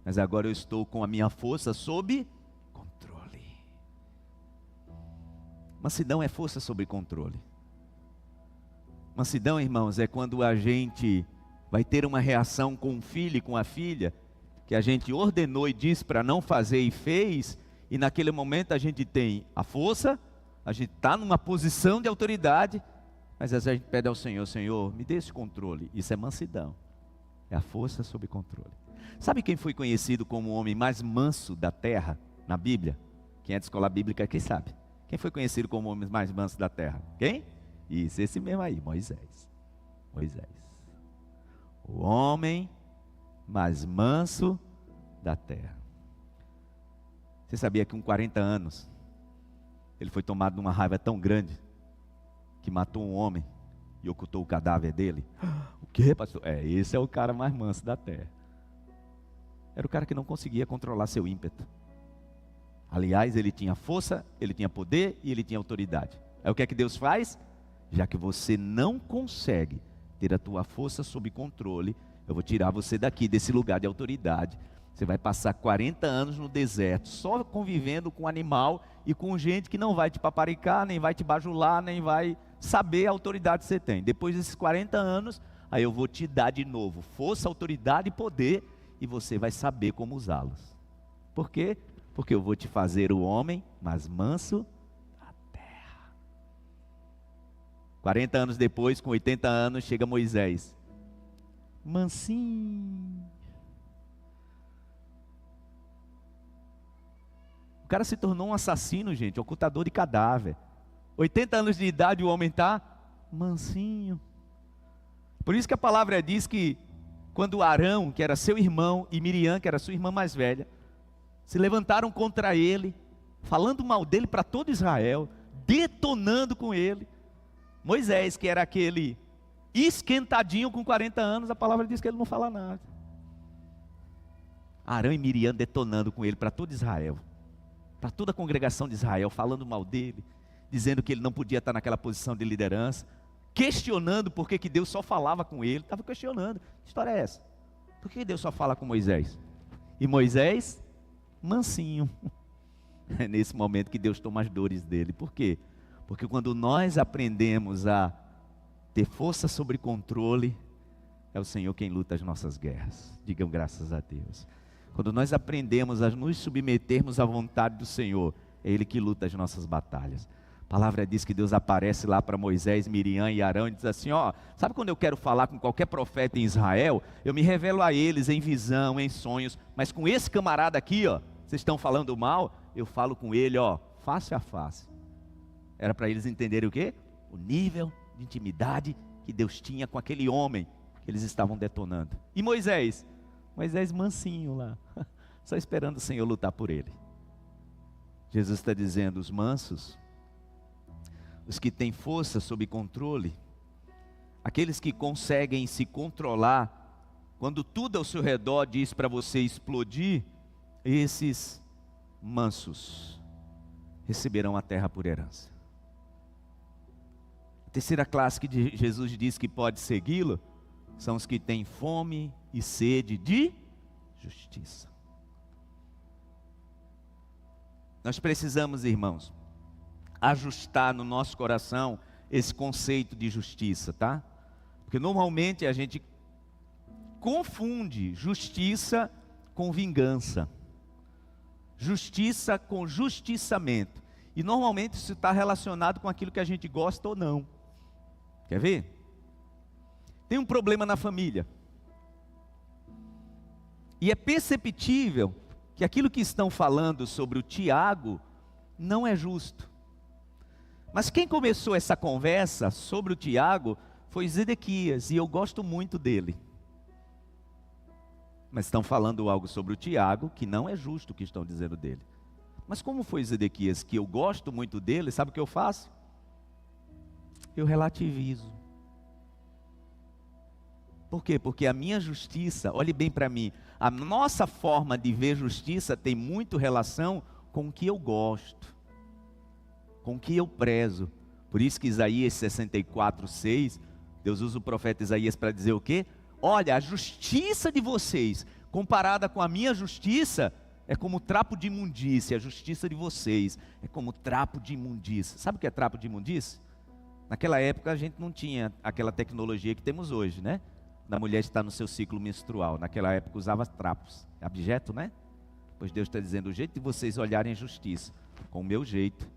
[SPEAKER 1] Mas agora eu estou com a minha força sob controle. Mansidão é força sob controle. Mansidão, irmãos, é quando a gente vai ter uma reação com o filho e com a filha, que a gente ordenou e disse para não fazer e fez, e naquele momento a gente tem a força, a gente está numa posição de autoridade, mas às vezes a gente pede ao Senhor, Senhor, me dê esse controle. Isso é mansidão, é a força sob controle. Sabe quem foi conhecido como o homem mais manso da terra, na Bíblia? Quem é de escola bíblica, quem sabe? Quem foi conhecido como o homem mais manso da terra? Quem? Isso, esse mesmo aí, Moisés. Moisés. O homem mais manso da terra. Você sabia que com 40 anos, ele foi tomado numa raiva tão grande, que matou um homem e ocultou o cadáver dele? O que, pastor? Esse é o cara mais manso da terra. Era o cara que não conseguia controlar seu ímpeto. Aliás, ele tinha força, ele tinha poder e ele tinha autoridade. Aí o que é que Deus faz? Já que você não consegue ter a tua força sob controle, eu vou tirar você daqui, desse lugar de autoridade. Você vai passar 40 anos no deserto, só convivendo com animal e com gente que não vai te paparicar, nem vai te bajular, nem vai saber a autoridade que você tem. Depois desses 40 anos, aí eu vou te dar de novo força, autoridade e poder, e você vai saber como usá-los. Por quê? Porque eu vou te fazer o homem mais manso da terra. 40 anos depois, com 80 anos, chega Moisés. Mansinho. O cara se tornou um assassino, gente, ocultador de cadáver. 80 anos de idade, o homem está mansinho. Por isso que a palavra diz que quando Arão, que era seu irmão, e Miriam, que era sua irmã mais velha, se levantaram contra ele, falando mal dele para todo Israel, detonando com ele. Moisés, que era aquele esquentadinho com 40 anos, a palavra diz que ele não fala nada. Arão e Miriam detonando com ele para todo Israel, para toda a congregação de Israel, falando mal dele, dizendo que ele não podia estar naquela posição de liderança, questionando por que Deus só falava com ele. Estava questionando, que história é essa? Por que Deus só fala com Moisés? E Moisés, mansinho. É nesse momento que Deus toma as dores dele. Por quê? Porque quando nós aprendemos a ter força sobre controle, é o Senhor quem luta as nossas guerras. Digam graças a Deus. Quando nós aprendemos a nos submetermos à vontade do Senhor, é Ele que luta as nossas batalhas. A palavra diz que Deus aparece lá para Moisés, Miriam e Arão e diz assim, sabe quando eu quero falar com qualquer profeta em Israel, eu me revelo a eles em visão, em sonhos, mas com esse camarada aqui, vocês estão falando mal, eu falo com ele, face a face. Era para eles entenderem o quê? O nível de intimidade que Deus tinha com aquele homem que eles estavam detonando. E Moisés? Moisés mansinho lá, só esperando o Senhor lutar por ele. Jesus está dizendo, os mansos, os que têm força sob controle, aqueles que conseguem se controlar, quando tudo ao seu redor diz para você explodir, esses mansos receberão a terra por herança. A terceira classe que Jesus diz que pode segui-lo, são os que têm fome e sede de justiça. Nós precisamos, irmãos, ajustar no nosso coração esse conceito de justiça, tá? Porque normalmente a gente confunde justiça com vingança, justiça com justiçamento, e normalmente isso está relacionado com aquilo que a gente gosta ou não. Quer ver? Tem um problema na família, e é perceptível que aquilo que estão falando sobre o Tiago não é justo. Mas quem começou essa conversa sobre o Tiago foi Zedequias, e eu gosto muito dele. Mas estão falando algo sobre o Tiago que não é justo o que estão dizendo dele. Mas como foi Zedequias, que eu gosto muito dele, sabe o que eu faço? Eu relativizo. Por quê? Porque a minha justiça, olhe bem para mim, a nossa forma de ver justiça tem muito relação com o que eu gosto, com o que eu prezo. Por isso que Isaías 64:6, Deus usa o profeta Isaías para dizer o quê? olha, a justiça de vocês, comparada com a minha justiça, é como trapo de imundícia. A justiça de vocês é como trapo de imundícia. Sabe o que é trapo de imundícia? Naquela época a gente não tinha aquela tecnologia que temos hoje, né? Da mulher estar no seu ciclo menstrual. Naquela época usava trapos. É abjeto, né? Pois Deus está dizendo, o jeito de vocês olharem a justiça, com o meu jeito,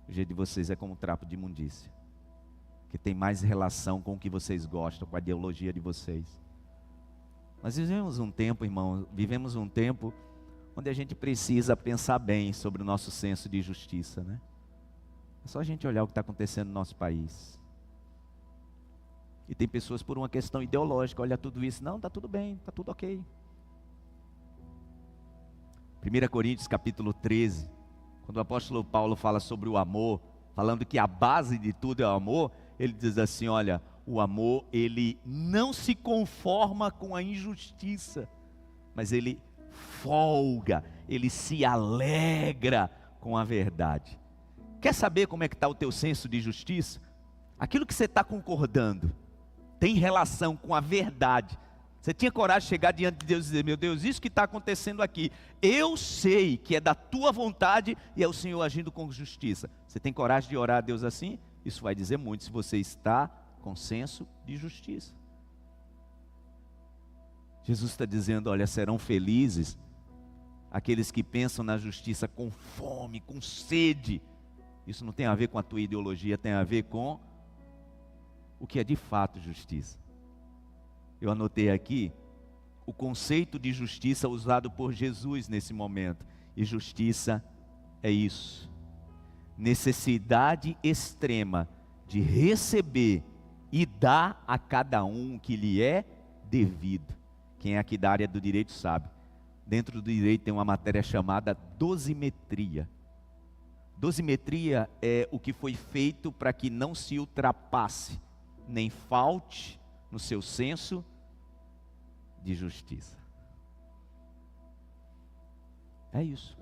[SPEAKER 1] o jeito de vocês é como trapo de imundícia. Que tem mais relação com o que vocês gostam, com a ideologia de vocês. Nós vivemos um tempo, irmão, onde a gente precisa pensar bem sobre o nosso senso de justiça, né? É só a gente olhar o que está acontecendo no nosso país. E tem pessoas por uma questão ideológica, olha tudo isso, não, está tudo bem, está tudo ok. 1 Coríntios capítulo 13, quando o apóstolo Paulo fala sobre o amor, falando que a base de tudo é o amor, ele diz assim, olha, o amor, ele não se conforma com a injustiça, mas ele folga, ele se alegra com a verdade. Quer saber como é que está o teu senso de justiça? Aquilo que você está concordando, tem relação com a verdade. Você tinha coragem de chegar diante de Deus e dizer, meu Deus, isso que está acontecendo aqui, eu sei que é da tua vontade e é o Senhor agindo com justiça. Você tem coragem de orar a Deus assim? Isso vai dizer muito se você está com senso de justiça. Jesus está dizendo, olha, serão felizes aqueles que pensam na justiça com fome, com sede. Isso não tem a ver com a tua ideologia, tem a ver com o que é de fato justiça. Eu anotei aqui o conceito de justiça usado por Jesus nesse momento. E justiça é isso. Necessidade extrema de receber e dar a cada um o que lhe é devido. Quem é aqui da área do direito sabe. Dentro do direito tem uma matéria chamada dosimetria. Dosimetria é o que foi feito para que não se ultrapasse, nem falte no seu senso de justiça. É isso.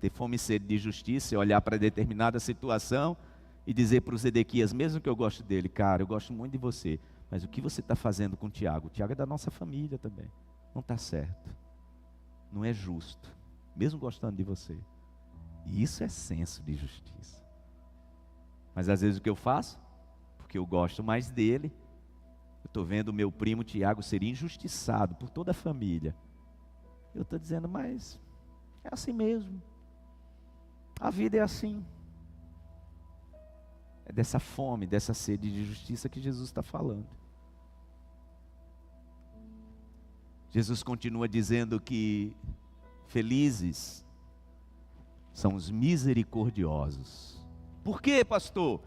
[SPEAKER 1] Ter fome e sede de justiça é olhar para determinada situação e dizer para o Zedequias, mesmo que eu goste dele, cara, eu gosto muito de você, mas o que você está fazendo com o Tiago? O Tiago é da nossa família também. Não está certo. Não é justo. Mesmo gostando de você. E isso é senso de justiça. Mas às vezes o que eu faço? Porque eu gosto mais dele. Eu estou vendo o meu primo Tiago ser injustiçado por toda a família. Eu estou dizendo, mas é assim mesmo. A vida é assim. É dessa fome, dessa sede de justiça que Jesus está falando. Jesus continua dizendo que felizes são os misericordiosos. Por quê, pastor?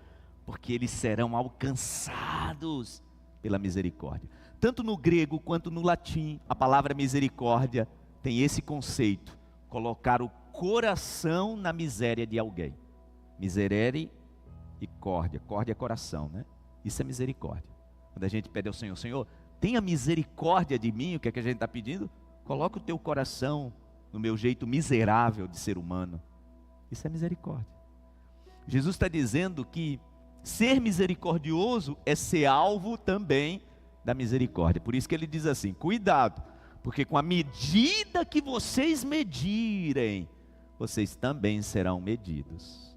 [SPEAKER 1] Porque eles serão alcançados pela misericórdia. Tanto no grego quanto no latim, a palavra misericórdia tem esse conceito: colocar o coração na miséria de alguém. Miserere e córdia. Córdia é coração, né? Isso é misericórdia. Quando a gente pede ao Senhor, Senhor, tenha misericórdia de mim, o que é que a gente está pedindo? Coloca o teu coração no meu jeito miserável de ser humano. Isso é misericórdia. Jesus está dizendo que ser misericordioso é ser alvo também da misericórdia. Por isso que ele diz assim, cuidado, porque com a medida que vocês medirem, vocês também serão medidos.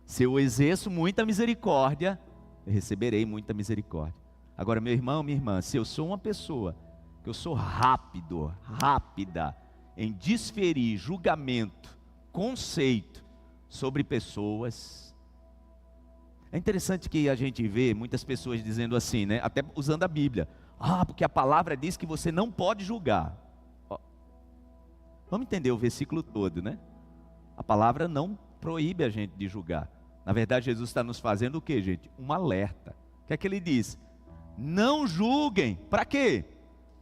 [SPEAKER 1] Se eu exerço muita misericórdia, eu receberei muita misericórdia. Agora, meu irmão, minha irmã, se eu sou uma pessoa, que eu sou rápida em desferir julgamento, conceito sobre pessoas. É interessante que a gente vê muitas pessoas dizendo assim, né? Até usando a Bíblia. Porque a palavra diz que você não pode julgar. Vamos entender o versículo todo, né? A palavra não proíbe a gente de julgar. Na verdade, Jesus está nos fazendo o quê, gente? Um alerta. O que é que ele diz? Não julguem. Para quê?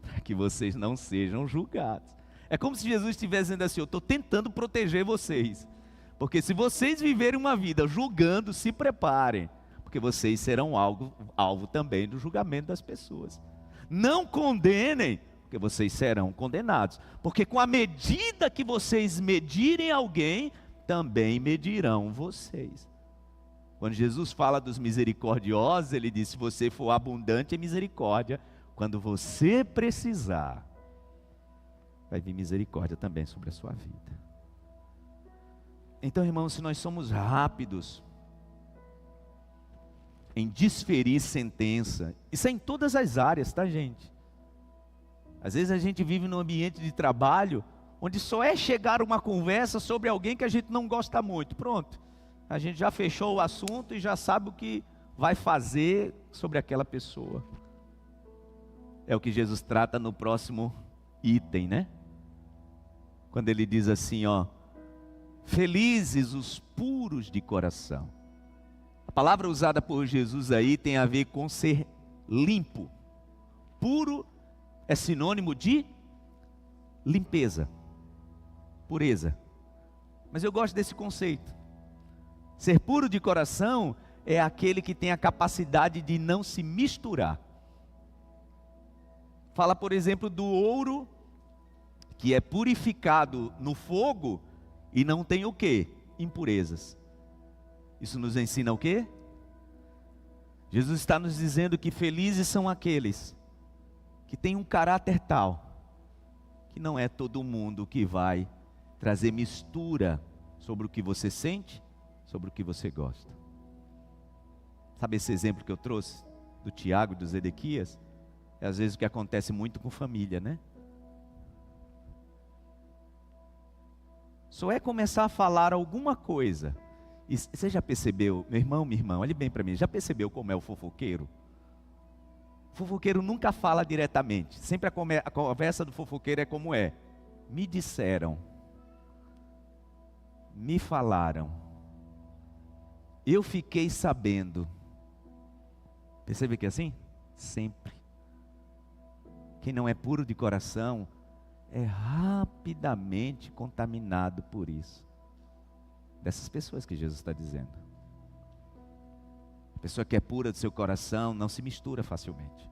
[SPEAKER 1] Para que vocês não sejam julgados. É como se Jesus estivesse dizendo assim, eu estou tentando proteger vocês. Porque se vocês viverem uma vida julgando, se preparem. Porque vocês serão alvo também do julgamento das pessoas. Não condenem, porque vocês serão condenados. Porque com a medida que vocês medirem alguém, também medirão vocês. Quando Jesus fala dos misericordiosos, ele diz, se você for abundante em misericórdia, quando você precisar, vai vir misericórdia também sobre a sua vida. Então, irmãos, se nós somos rápidos em desferir sentença, isso é em todas as áreas, tá, gente? Às vezes a gente vive num ambiente de trabalho, onde só é chegar uma conversa sobre alguém que a gente não gosta muito. Pronto, a gente já fechou o assunto e já sabe o que vai fazer sobre aquela pessoa. É o que Jesus trata no próximo item, né? Quando ele diz assim, ó: felizes os puros de coração. A palavra usada por Jesus aí tem a ver com ser limpo. Puro é sinônimo de limpeza, pureza. Mas eu gosto desse conceito. Ser puro de coração é aquele que tem a capacidade de não se misturar. Fala, por exemplo, do ouro que é purificado no fogo e não tem o quê? Impurezas. Isso nos ensina o quê? Jesus está nos dizendo que felizes são aqueles que têm um caráter tal, que não é todo mundo que vai trazer mistura sobre o que você sente, sobre o que você gosta. Sabe esse exemplo que eu trouxe do Tiago e do Zedequias? É às vezes o que acontece muito com família, né? Só é começar a falar alguma coisa. E você já percebeu, meu irmão, minha irmã, olhe bem para mim, já percebeu como é o fofoqueiro? O fofoqueiro nunca fala diretamente, sempre a conversa do fofoqueiro é como é: me disseram, me falaram, eu fiquei sabendo. Percebe que é assim? Sempre. Quem não é puro de coração é rapidamente contaminado por isso. Dessas pessoas que Jesus está dizendo. A pessoa que é pura do seu coração não se mistura facilmente.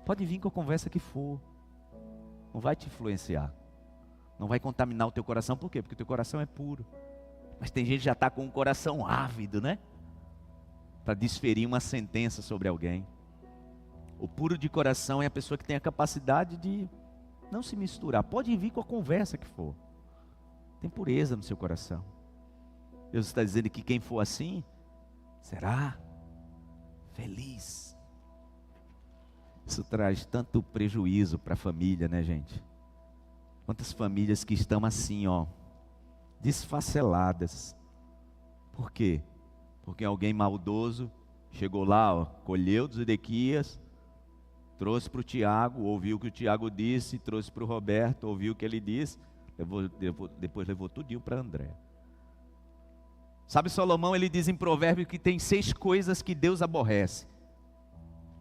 [SPEAKER 1] Pode vir com a conversa que for, não vai te influenciar, não vai contaminar o teu coração. Por quê? Porque o teu coração é puro. Mas tem gente que já está com um coração ávido, né? Para desferir uma sentença sobre alguém. O puro de coração é a pessoa que tem a capacidade de não se misturar. Pode vir com a conversa que for. Tem pureza no seu coração. Deus está dizendo que quem for assim, será feliz. Isso traz tanto prejuízo para a família, né, gente? Quantas famílias que estão assim, ó, desfaceladas. Por quê? Porque alguém maldoso chegou lá, ó, colheu dos Zedequias, trouxe para o Tiago, ouviu o que o Tiago disse, trouxe para o Roberto, ouviu o que ele disse, depois levou tudinho para André. Sabe, Salomão, ele diz em Provérbios que tem 6 coisas que Deus aborrece,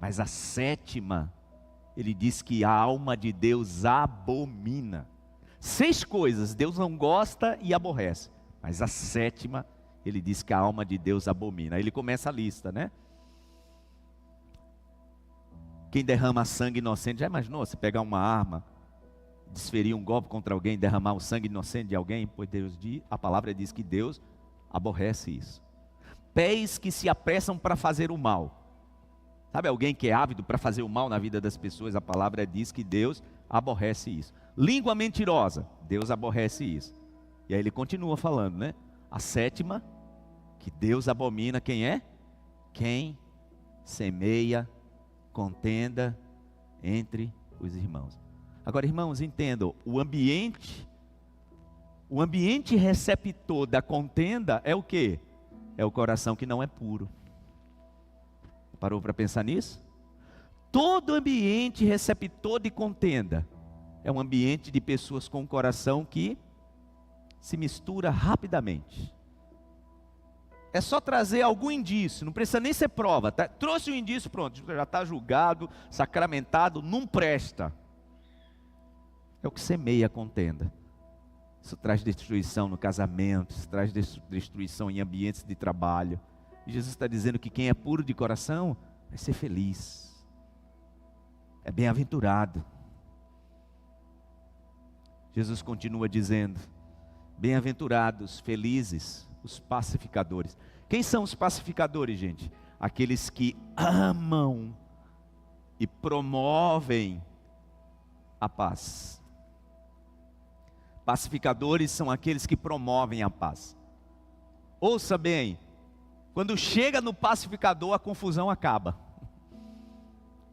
[SPEAKER 1] mas a 7ª, ele diz que a alma de Deus abomina. 6 coisas Deus não gosta e aborrece, mas a 7ª, ele diz que a alma de Deus abomina. Aí ele começa a lista, né? Quem derrama sangue inocente, já imaginou você pegar uma arma, desferir um golpe contra alguém, derramar o sangue inocente de alguém? Pois Deus diz, a palavra diz que Deus aborrece isso. Pés que se apressam para fazer o mal. Sabe alguém que é ávido para fazer o mal na vida das pessoas? A palavra diz que Deus aborrece isso. Língua mentirosa, Deus aborrece isso. E aí ele continua falando, né? A 7ª, que Deus abomina, quem é? Quem semeia contenda entre os irmãos. Agora, irmãos, entendam, o ambiente receptor da contenda é o quê? É o coração que não é puro. Parou para pensar nisso? Todo ambiente receptor de contenda é um ambiente de pessoas com um coração que se mistura rapidamente. É só trazer algum indício, não precisa nem ser prova, tá? Trouxe um indício, pronto, já está julgado, sacramentado, não presta. É o que semeia a contenda. Isso traz destruição no casamento, isso traz destruição em ambientes de trabalho. E Jesus está dizendo que quem é puro de coração vai ser feliz, é bem-aventurado. Jesus continua dizendo: bem-aventurados, felizes, os pacificadores. Quem são os pacificadores, gente? Aqueles que amam e promovem a paz. Pacificadores são aqueles que promovem a paz. Ouça bem, quando chega no pacificador, a confusão acaba.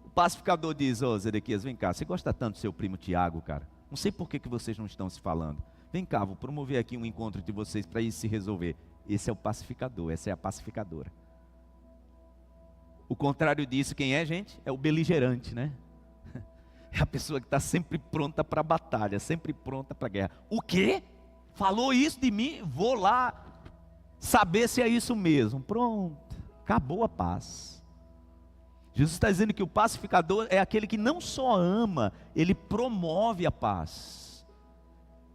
[SPEAKER 1] O pacificador diz: ô Zedequias, vem cá, você gosta tanto do seu primo Tiago, cara? Não sei por que vocês não estão se falando. Vem cá, vou promover aqui um encontro de vocês para isso se resolver. Esse é o pacificador, essa é a pacificadora. O contrário disso, quem é, gente? É o beligerante, né? É a pessoa que está sempre pronta para a batalha, sempre pronta para a guerra. O quê? Falou isso de mim? Vou lá saber se é isso mesmo. Pronto, acabou a paz. Jesus está dizendo que o pacificador é aquele que não só ama, ele promove a paz.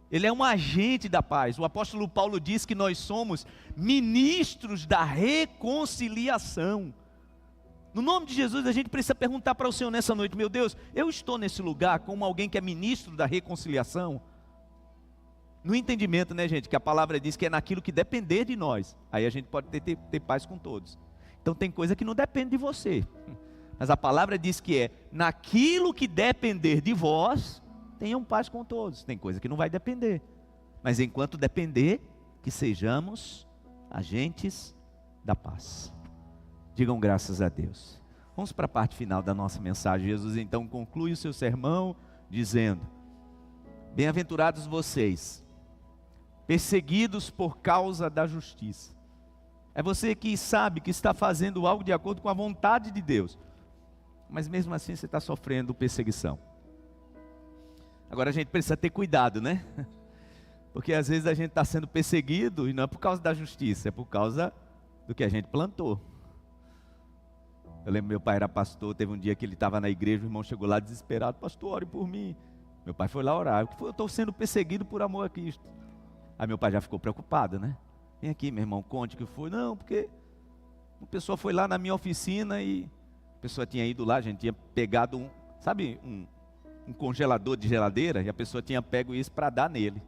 [SPEAKER 1] Ele é um agente da paz. O apóstolo Paulo diz que nós somos ministros da reconciliação. No nome de Jesus, a gente precisa perguntar para o Senhor nessa noite: meu Deus, eu estou nesse lugar como alguém que é ministro da reconciliação? No entendimento, né, gente, que a palavra diz que é naquilo que depender de nós. Aí a gente pode ter paz com todos. Então tem coisa que não depende de você. Mas a palavra diz que é naquilo que depender de vós, tenham paz com todos. Tem coisa que não vai depender. Mas enquanto depender, que sejamos agentes da paz. Digam graças a Deus. Vamos para a parte final da nossa mensagem. Jesus então conclui o seu sermão dizendo: bem-aventurados vocês, perseguidos por causa da justiça. É você que sabe que está fazendo algo de acordo com a vontade de Deus, mas mesmo assim você está sofrendo perseguição. Agora a gente precisa ter cuidado, né? Porque às vezes a gente está sendo perseguido e não é por causa da justiça, é por causa do que a gente plantou. Eu lembro, meu pai era pastor, teve um dia que ele estava na igreja, o irmão chegou lá desesperado: pastor, ore por mim. Meu pai foi lá orar: o que foi? Eu estou sendo perseguido por amor a Cristo. Aí meu pai já ficou preocupado, né? Vem aqui, meu irmão, conte o que foi. Não, porque uma pessoa foi lá na minha oficina e a pessoa tinha ido lá, a gente tinha pegado um congelador de geladeira, e a pessoa tinha pego isso para dar nele.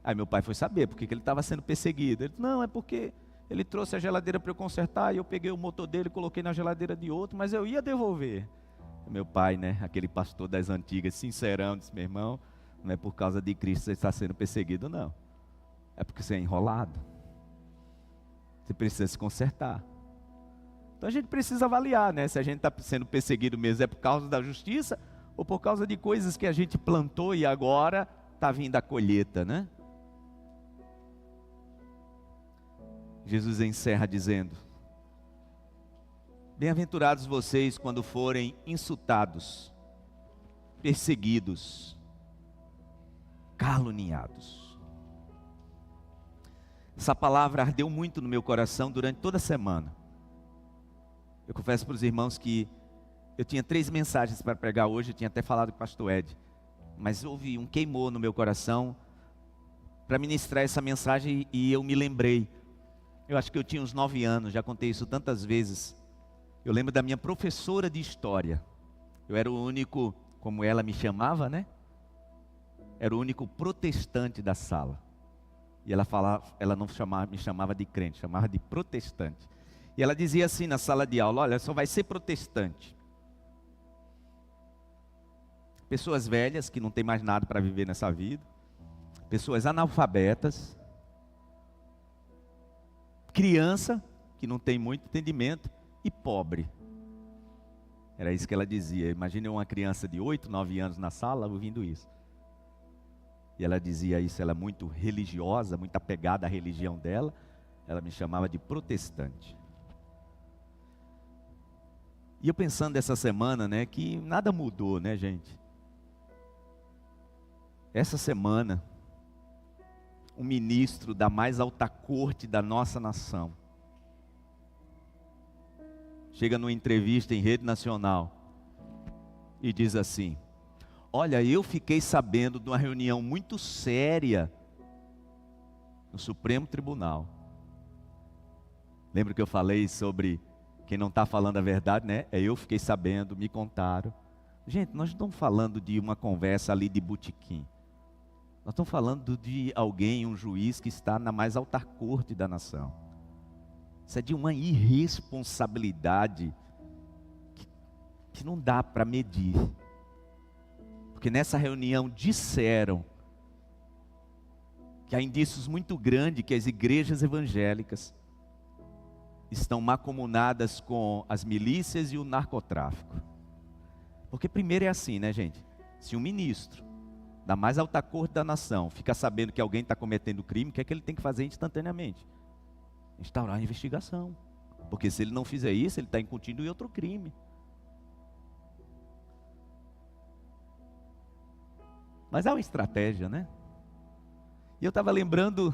[SPEAKER 1] Aí meu pai foi saber porque que ele estava sendo perseguido. Ele disse: não, é porque ele trouxe a geladeira para eu consertar, e eu peguei o motor dele e coloquei na geladeira de outro, mas eu ia devolver. Meu pai, né, aquele pastor das antigas, sincerão, disse: meu irmão, não é por causa de Cristo que você está sendo perseguido, não. É porque você é enrolado. Você precisa se consertar. Então a gente precisa avaliar, né, se a gente está sendo perseguido mesmo é por causa da justiça ou por causa de coisas que a gente plantou e agora está vindo a colheita, né? Jesus encerra dizendo: bem-aventurados vocês quando forem insultados, perseguidos, caluniados. Essa palavra ardeu muito no meu coração durante toda a semana. Eu confesso para os irmãos que eu tinha 3 mensagens para pregar hoje, eu tinha até falado com o pastor Ed, mas houve um queimou no meu coração para ministrar essa mensagem e eu me lembrei. Eu acho que eu tinha uns 9 anos, já contei isso tantas vezes. Eu lembro da minha professora de história. Eu era o único, como ela me chamava, né? Era o único protestante da sala. E ela não me chamava de crente, chamava de protestante. E ela dizia assim na sala de aula: olha, só vai ser protestante pessoas velhas que não tem mais nada para viver nessa vida, pessoas analfabetas, criança que não tem muito entendimento e pobre. Era isso que ela dizia. Imagine uma criança de 8, 9 anos na sala ouvindo isso. E ela dizia isso, ela é muito religiosa, muito apegada à religião dela. Ela me chamava de protestante. E eu pensando essa semana, né, que nada mudou, né, gente? Essa semana, um ministro da mais alta corte da nossa nação chega numa entrevista em rede nacional e diz assim: olha, eu fiquei sabendo de uma reunião muito séria no Supremo Tribunal. Lembra que eu falei sobre quem não está falando a verdade, né? Eu fiquei sabendo, me contaram. Gente, nós não estamos falando de uma conversa ali de botequim. Nós estamos falando de alguém, um juiz que está na mais alta corte da nação. Isso é de uma irresponsabilidade que gente, não dá para medir. Porque nessa reunião disseram que há indícios muito grandes que as igrejas evangélicas estão mancomunadas com as milícias e o narcotráfico. Porque primeiro é assim, né, gente? Se um ministro da mais alta corte da nação fica sabendo que alguém está cometendo crime, o que é que ele tem que fazer instantaneamente? Instaurar a investigação. Porque se ele não fizer isso, ele está incutindo em outro crime. Mas há uma estratégia, né? E eu estava lembrando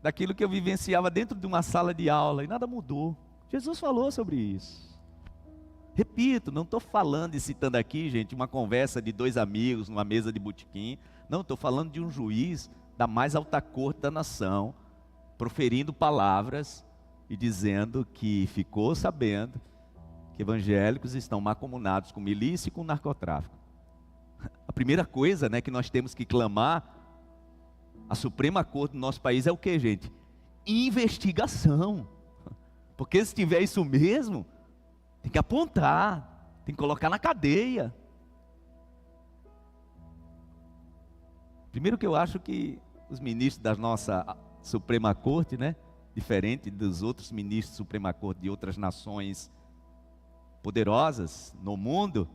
[SPEAKER 1] daquilo que eu vivenciava dentro de uma sala de aula e nada mudou. Jesus falou sobre isso. Repito, não estou falando e citando aqui, gente, uma conversa de dois amigos numa mesa de botequim. Não, estou falando de um juiz da mais alta corte da nação, proferindo palavras e dizendo que ficou sabendo que evangélicos estão mancomunados com milícia e com narcotráfico. A primeira coisa, né, que nós temos que clamar a Suprema Corte do nosso país é o que, gente? Investigação. Porque se tiver isso mesmo, tem que apontar, tem que colocar na cadeia. Primeiro que eu acho que os ministros da nossa Suprema Corte, né, diferente dos outros ministros da Suprema Corte de outras nações poderosas no mundo,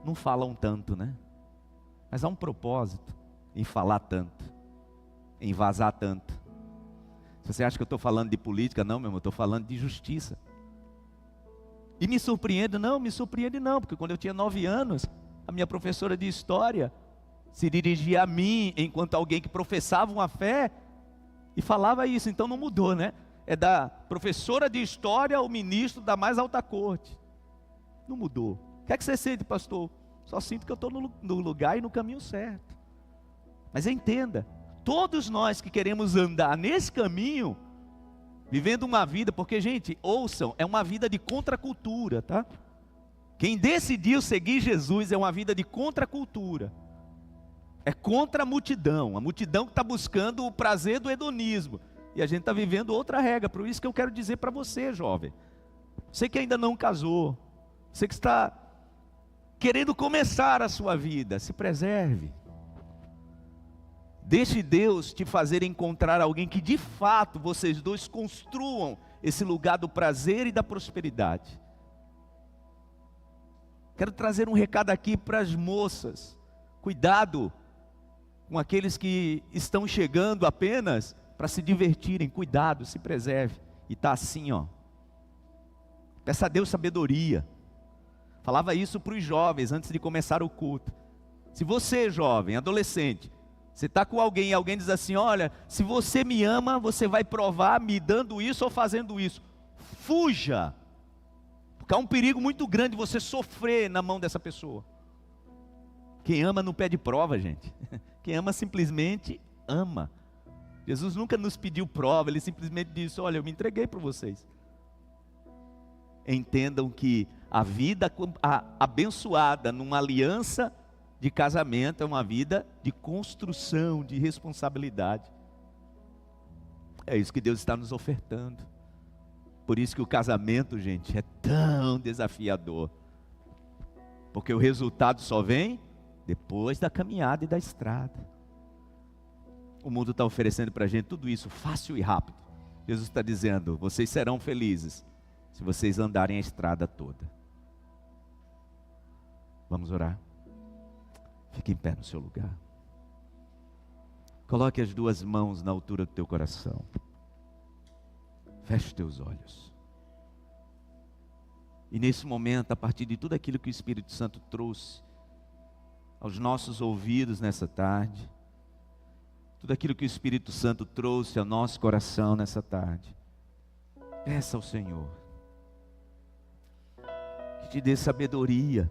[SPEAKER 1] não falam tanto, né? Mas há um propósito em falar tanto, em vazar tanto. Se você acha que eu estou falando de política, não, meu irmão, eu estou falando de justiça. E me surpreende não, porque quando eu tinha 9 anos, a minha professora de história se dirigia a mim, enquanto alguém que professava uma fé, e falava isso, então não mudou, né? É da professora de história ao ministro da mais alta corte. Não mudou. O que é que você sente, pastor? Só sinto que eu estou no lugar e no caminho certo. Mas entenda, todos nós que queremos andar nesse caminho, vivendo uma vida, porque, gente, ouçam, é uma vida de contracultura, tá? Quem decidiu seguir Jesus é uma vida de contracultura. É contra a multidão que está buscando o prazer do hedonismo. E a gente está vivendo outra regra, por isso que eu quero dizer para você, jovem. Você que ainda não casou, você que está querendo começar a sua vida, se preserve. Deixe Deus te fazer encontrar alguém que de fato vocês dois construam esse lugar do prazer e da prosperidade. Quero trazer um recado aqui para as moças. Cuidado com aqueles que estão chegando apenas para se divertirem. Cuidado, se preserve. E está assim, ó. Peça a Deus sabedoria. Falava isso para os jovens antes de começar o culto. Se você, jovem, adolescente, você está com alguém e alguém diz assim, olha, se você me ama, você vai provar me dando isso ou fazendo isso. Fuja. Porque há um perigo muito grande você sofrer na mão dessa pessoa. Quem ama não pede prova, gente. Quem ama simplesmente ama. Jesus nunca nos pediu prova, Ele simplesmente disse, olha, eu me entreguei para vocês. Entendam que a vida abençoada numa aliança de casamento é uma vida de construção, de responsabilidade. É isso que Deus está nos ofertando. Por isso que o casamento, gente, é tão desafiador. Porque o resultado só vem depois da caminhada e da estrada. O mundo está oferecendo para a gente tudo isso fácil e rápido. Jesus está dizendo, vocês serão felizes se vocês andarem a estrada toda. Vamos orar? Fique em pé no seu lugar. Coloque as duas mãos na altura do teu coração. Feche teus olhos. E nesse momento, a partir de tudo aquilo que o Espírito Santo trouxe aos nossos ouvidos nessa tarde, tudo aquilo que o Espírito Santo trouxe ao nosso coração nessa tarde, peça ao Senhor que te dê sabedoria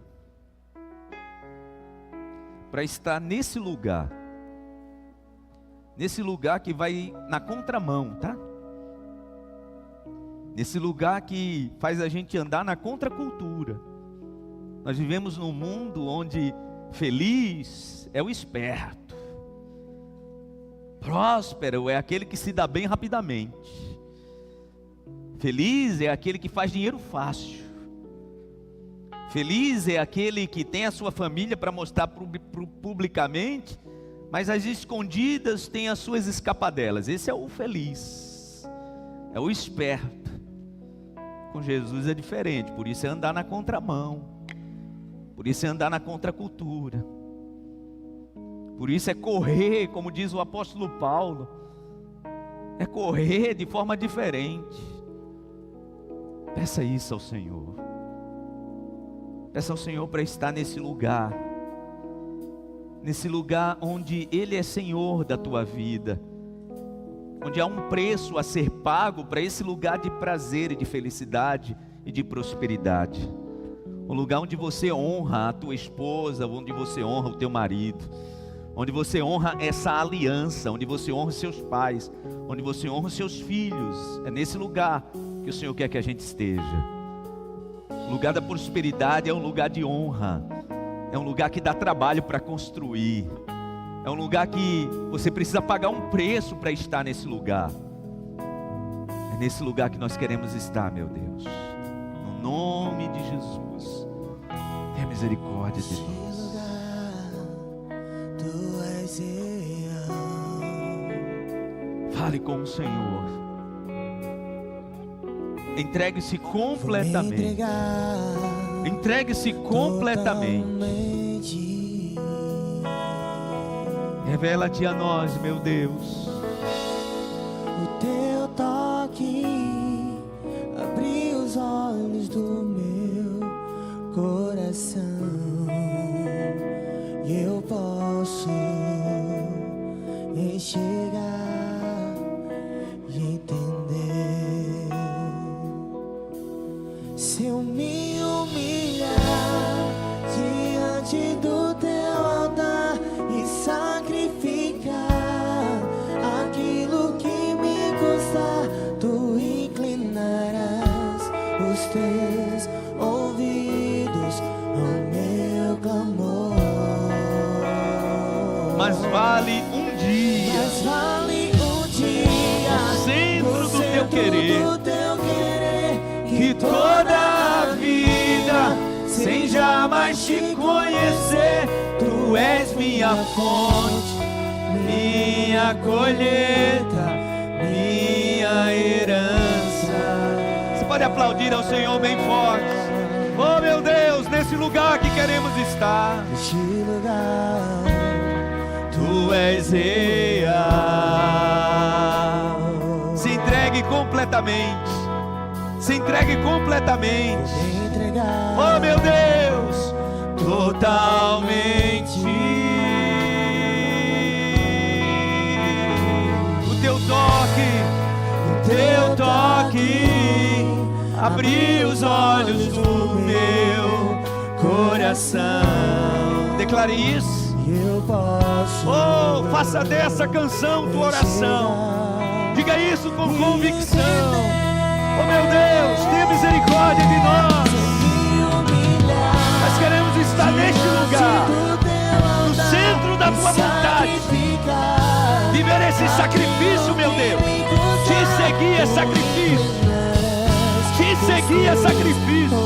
[SPEAKER 1] para estar nesse lugar que vai na contramão, tá? Nesse lugar que faz a gente andar na contracultura. Nós vivemos num mundo onde feliz é o esperto, próspero é aquele que se dá bem rapidamente, feliz é aquele que faz dinheiro fácil. Feliz é aquele que tem a sua família para mostrar publicamente, mas às escondidas tem as suas escapadelas. Esse é o feliz, é o esperto. Com Jesus é diferente, por isso é andar na contramão, por isso é andar na contracultura, por isso é correr, como diz o apóstolo Paulo, é correr de forma diferente. Peça isso ao Senhor, peça ao Senhor para estar nesse lugar onde Ele é Senhor da tua vida, onde há um preço a ser pago para esse lugar de prazer e de felicidade e de prosperidade. Um lugar onde você honra a tua esposa, onde você honra o teu marido, onde você honra essa aliança, onde você honra os seus pais, onde você honra os seus filhos. É nesse lugar que o Senhor quer que a gente esteja. O lugar da prosperidade é um lugar de honra, é um lugar que dá trabalho para construir, é um lugar que você precisa pagar um preço para estar nesse lugar. É nesse lugar que nós queremos estar, meu Deus. No nome de Jesus, tenha misericórdia de nós. Fale com o Senhor. Entregue-se completamente. Entregue-se completamente. Revela-te a nós, meu Deus.
[SPEAKER 2] O teu toque abriu os olhos do meu coração, e eu posso enxergar e entender. Se eu me humilhar diante do teu altar e sacrificar aquilo que me custar, tu inclinarás os teus ouvidos ao meu clamor.
[SPEAKER 1] Mas vale um dia, no centro do teu querer, que toda a vida, sem jamais te conhecer, tu és minha fonte, minha colheita, minha herança. Você pode aplaudir ao Senhor bem forte. Oh meu Deus, nesse lugar que queremos estar.
[SPEAKER 2] Neste lugar
[SPEAKER 1] Tu és real. Se entregue completamente. Se entregue completamente. Oh meu Deus, totalmente. O teu toque abriu os olhos do meu coração. Declare isso. Oh, faça dessa canção tua oração. Diga isso com convicção. Oh meu Deus, tenha misericórdia de nós. Nós queremos estar neste lugar, no centro da tua vontade. Viver esse sacrifício, meu Deus. Te seguir é sacrifício. Te seguir é sacrifício.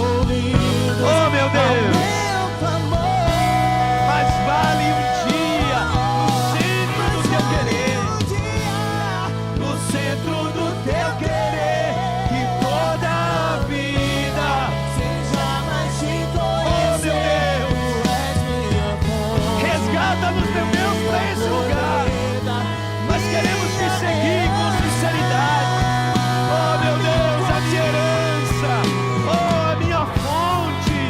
[SPEAKER 1] Oh meu Deus. Mas vale um dia no centro do teu querer, no centro do teu querer, que toda a vida seja mais de conhecer. Oh meu Deus, resgata-nos, meu Deus, para esse lugar. Nós queremos te seguir com sinceridade. Oh meu Deus, a minha herança, oh a minha fonte,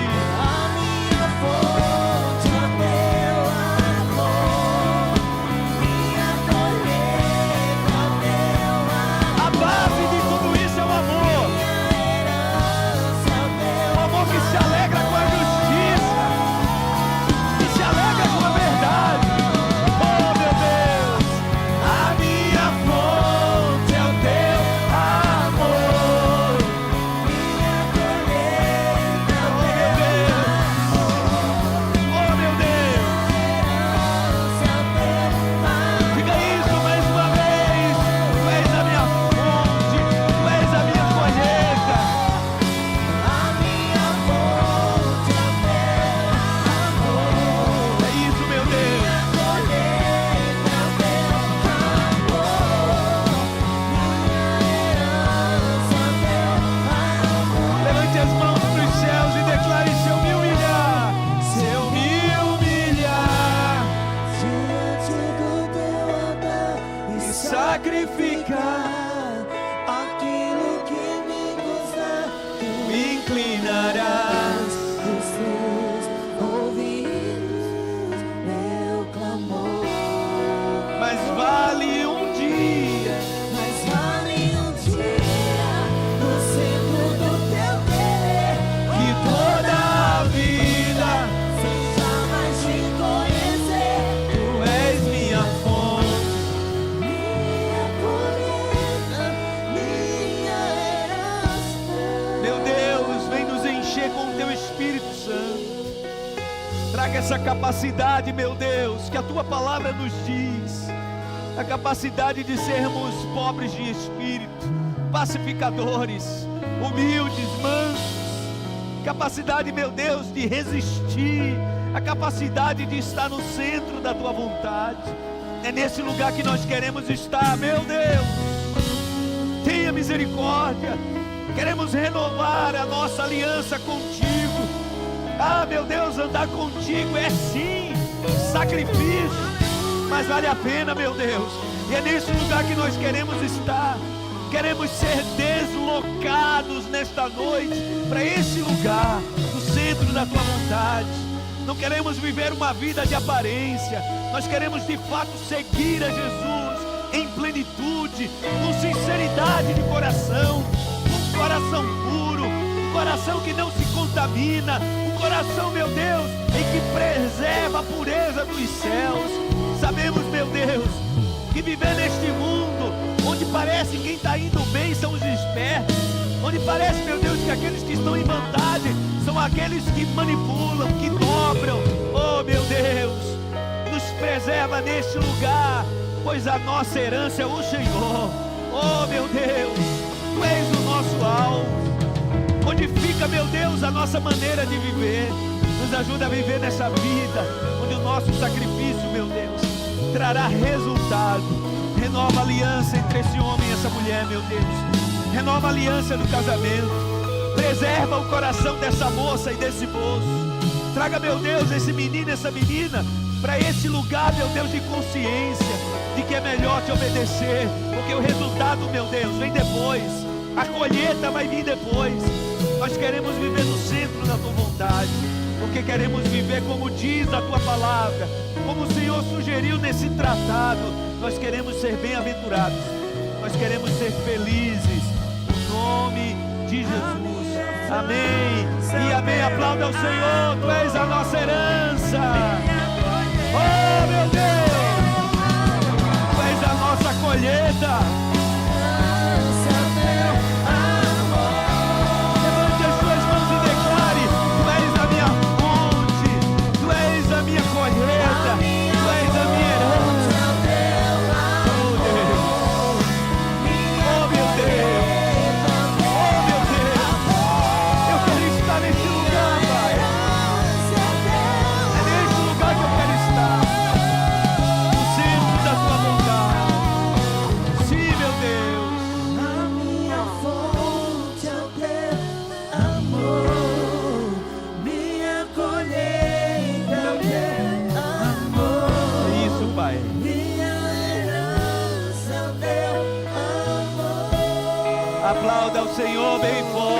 [SPEAKER 1] inclinarás
[SPEAKER 2] os teus ouvidos, meu clamor.
[SPEAKER 1] Mas vale um dia,
[SPEAKER 2] Mas vale um dia no centro do teu querer,
[SPEAKER 1] que toda a vida
[SPEAKER 2] seja mais te conhecer.
[SPEAKER 1] tu és minha fonte.
[SPEAKER 2] Minha colheita, minha herança.
[SPEAKER 1] Meu Deus, vem nos encher com o teu Espírito Santo. Traga essa capacidade, meu Deus, que a tua palavra nos diz. A capacidade de sermos pobres de espírito, pacificadores, humildes, mansos. Capacidade, meu Deus, de resistir. A capacidade de estar no centro da tua vontade. É nesse lugar que nós queremos estar, meu Deus. Tenha misericórdia. Queremos renovar a nossa aliança contigo. Ah, meu Deus, andar contigo é sim sacrifício, mas vale a pena, meu Deus. E é nesse lugar que nós queremos estar. Queremos ser deslocados nesta noite para esse lugar, no centro da tua vontade. Não queremos viver uma vida de aparência. Nós queremos de fato seguir a Jesus em plenitude, com sinceridade de coração, com um coração puro, um coração que não se contamina, um coração, meu Deus, em que preserva a pureza dos céus. Sabemos, meu Deus, que viver neste mundo, onde parece que quem está indo bem são os espertos, onde parece, meu Deus, que aqueles que estão em vantagem são aqueles que manipulam, que dobram. Oh, meu Deus, nos preserva neste lugar, pois a nossa herança é o Senhor. Oh, meu Deus, Tu és o nosso alvo. Modifica, meu Deus, a nossa maneira de viver. Nos ajuda a viver nessa vida, onde o nosso sacrifício, meu Deus, trará resultado. Renova a aliança entre esse homem e essa mulher, meu Deus. Renova a aliança do casamento. Preserva o coração dessa moça e desse moço. Traga, meu Deus, esse menino e essa menina para esse lugar, meu Deus, de consciência, de que é melhor te obedecer, porque o resultado, meu Deus, vem depois. A colheita vai vir depois. Nós queremos viver no centro da tua vontade, porque queremos viver como diz a tua palavra, como o Senhor sugeriu nesse tratado. Nós queremos ser bem-aventurados, nós queremos ser felizes, no nome de Jesus. Amém e amém. Aplauda ao Senhor. Tu és a nossa herança. Oh, meu Deus, Tu és a nossa colheita. Levante as suas mãos e declare: Tu és a minha fonte, Tu és a minha colheita, Tu és a minha herança. Oh, Deus. Oh, meu Deus. Oh, meu Deus. Eu quero estar nesse lugar, Pai. É nesse lugar que eu quero estar, no centro da Tua vontade. Sim, meu Deus.
[SPEAKER 2] A minha fonte é o teu amor, minha colheita é o teu amor,
[SPEAKER 1] É isso, Pai.
[SPEAKER 2] minha herança é o teu amor.
[SPEAKER 1] Aplauda ao Senhor bem forte.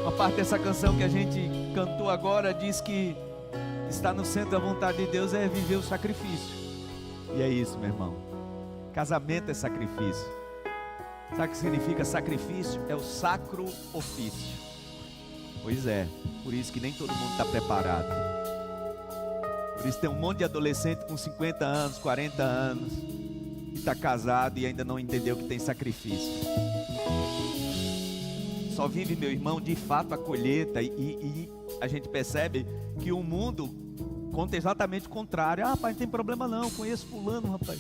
[SPEAKER 1] Uma parte dessa canção que a gente cantou agora diz que estar no centro da vontade de Deus é viver o sacrifício. E é isso, meu irmão. Casamento é sacrifício. Sabe o que significa sacrifício? É o sacro ofício. Pois é, por isso que nem todo mundo está preparado. Por isso tem um monte de adolescente com 50 anos, 40 anos, que está casado e ainda não entendeu que tem sacrifício. Só vive, meu irmão, de fato a colheita, e a gente percebe que o mundo conta exatamente o contrário. Ah, pai, não tem problema não, conheço fulano, rapaz.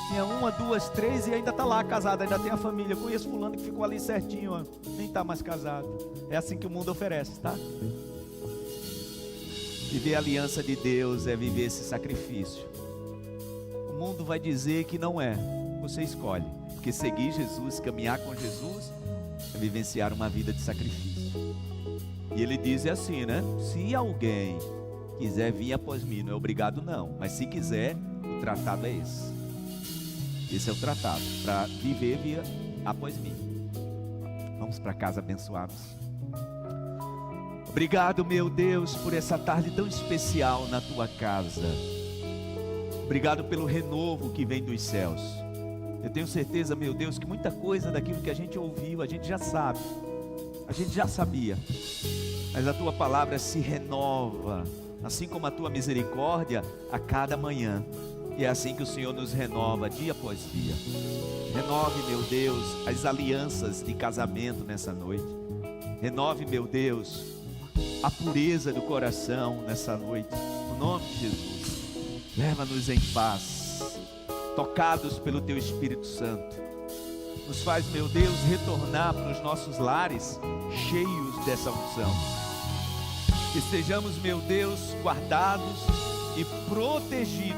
[SPEAKER 1] Tinha 1, 2, 3 e ainda está lá casado, ainda tem a família. Eu conheço fulano que ficou ali certinho, ó, nem está mais casado. É assim que o mundo oferece, tá? Viver a aliança de Deus é viver esse sacrifício. O mundo vai dizer que não é. Você escolhe. Porque seguir Jesus, caminhar com Jesus, é vivenciar uma vida de sacrifício. E ele diz assim, né? Se alguém quiser vir após mim, não é obrigado não. Mas se quiser, o tratado é esse. Esse é o tratado, para viver via após mim. Vamos para casa abençoados. Obrigado, meu Deus, por essa tarde tão especial na tua casa. Obrigado pelo renovo que vem dos céus. Eu tenho certeza, meu Deus, que muita coisa daquilo que a gente ouviu, a gente já sabe. A gente já sabia. Mas a tua palavra se renova, assim como a tua misericórdia, a cada manhã. E é assim que o Senhor nos renova dia após dia. Renove, meu Deus, as alianças de casamento nessa noite. Renove, meu Deus, a pureza do coração nessa noite. No nome de Jesus, leva-nos em paz, tocados pelo Teu Espírito Santo. Nos faz, meu Deus, retornar para os nossos lares cheios dessa unção. Que estejamos, meu Deus, guardados e protegidos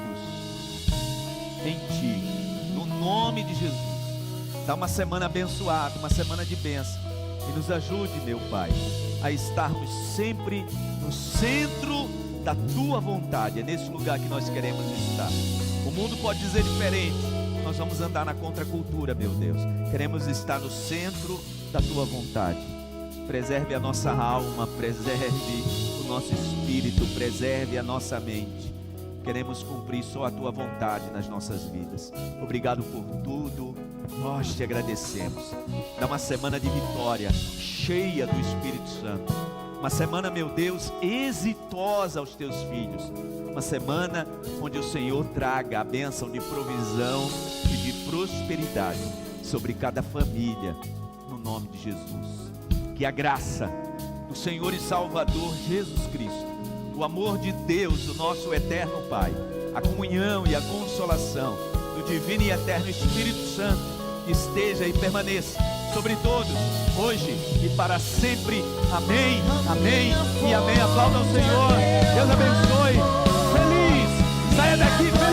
[SPEAKER 1] em Ti, no nome de Jesus. Dá uma semana abençoada, uma semana de bênção, e nos ajude, meu Pai, a estarmos sempre no centro da Tua vontade. É nesse lugar que nós queremos estar. O mundo pode dizer diferente, nós vamos andar na contracultura, meu Deus. Queremos estar no centro da Tua vontade. Preserve a nossa alma, preserve o nosso espírito, preserve a nossa mente. Queremos cumprir só a Tua vontade nas nossas vidas. Obrigado por tudo, nós Te agradecemos. Dá uma semana de vitória, cheia do Espírito Santo. Uma semana, meu Deus, exitosa aos Teus filhos. Uma semana onde o Senhor traga a bênção de provisão e de prosperidade sobre cada família, no nome de Jesus. Que a graça do Senhor e Salvador Jesus Cristo, o amor de Deus, o nosso eterno Pai, a comunhão e a consolação do divino e eterno Espírito Santo esteja e permaneça sobre todos, hoje e para sempre. Amém, amém e amém. Aplauda ao Senhor. Deus abençoe. Feliz. Saia daqui feliz.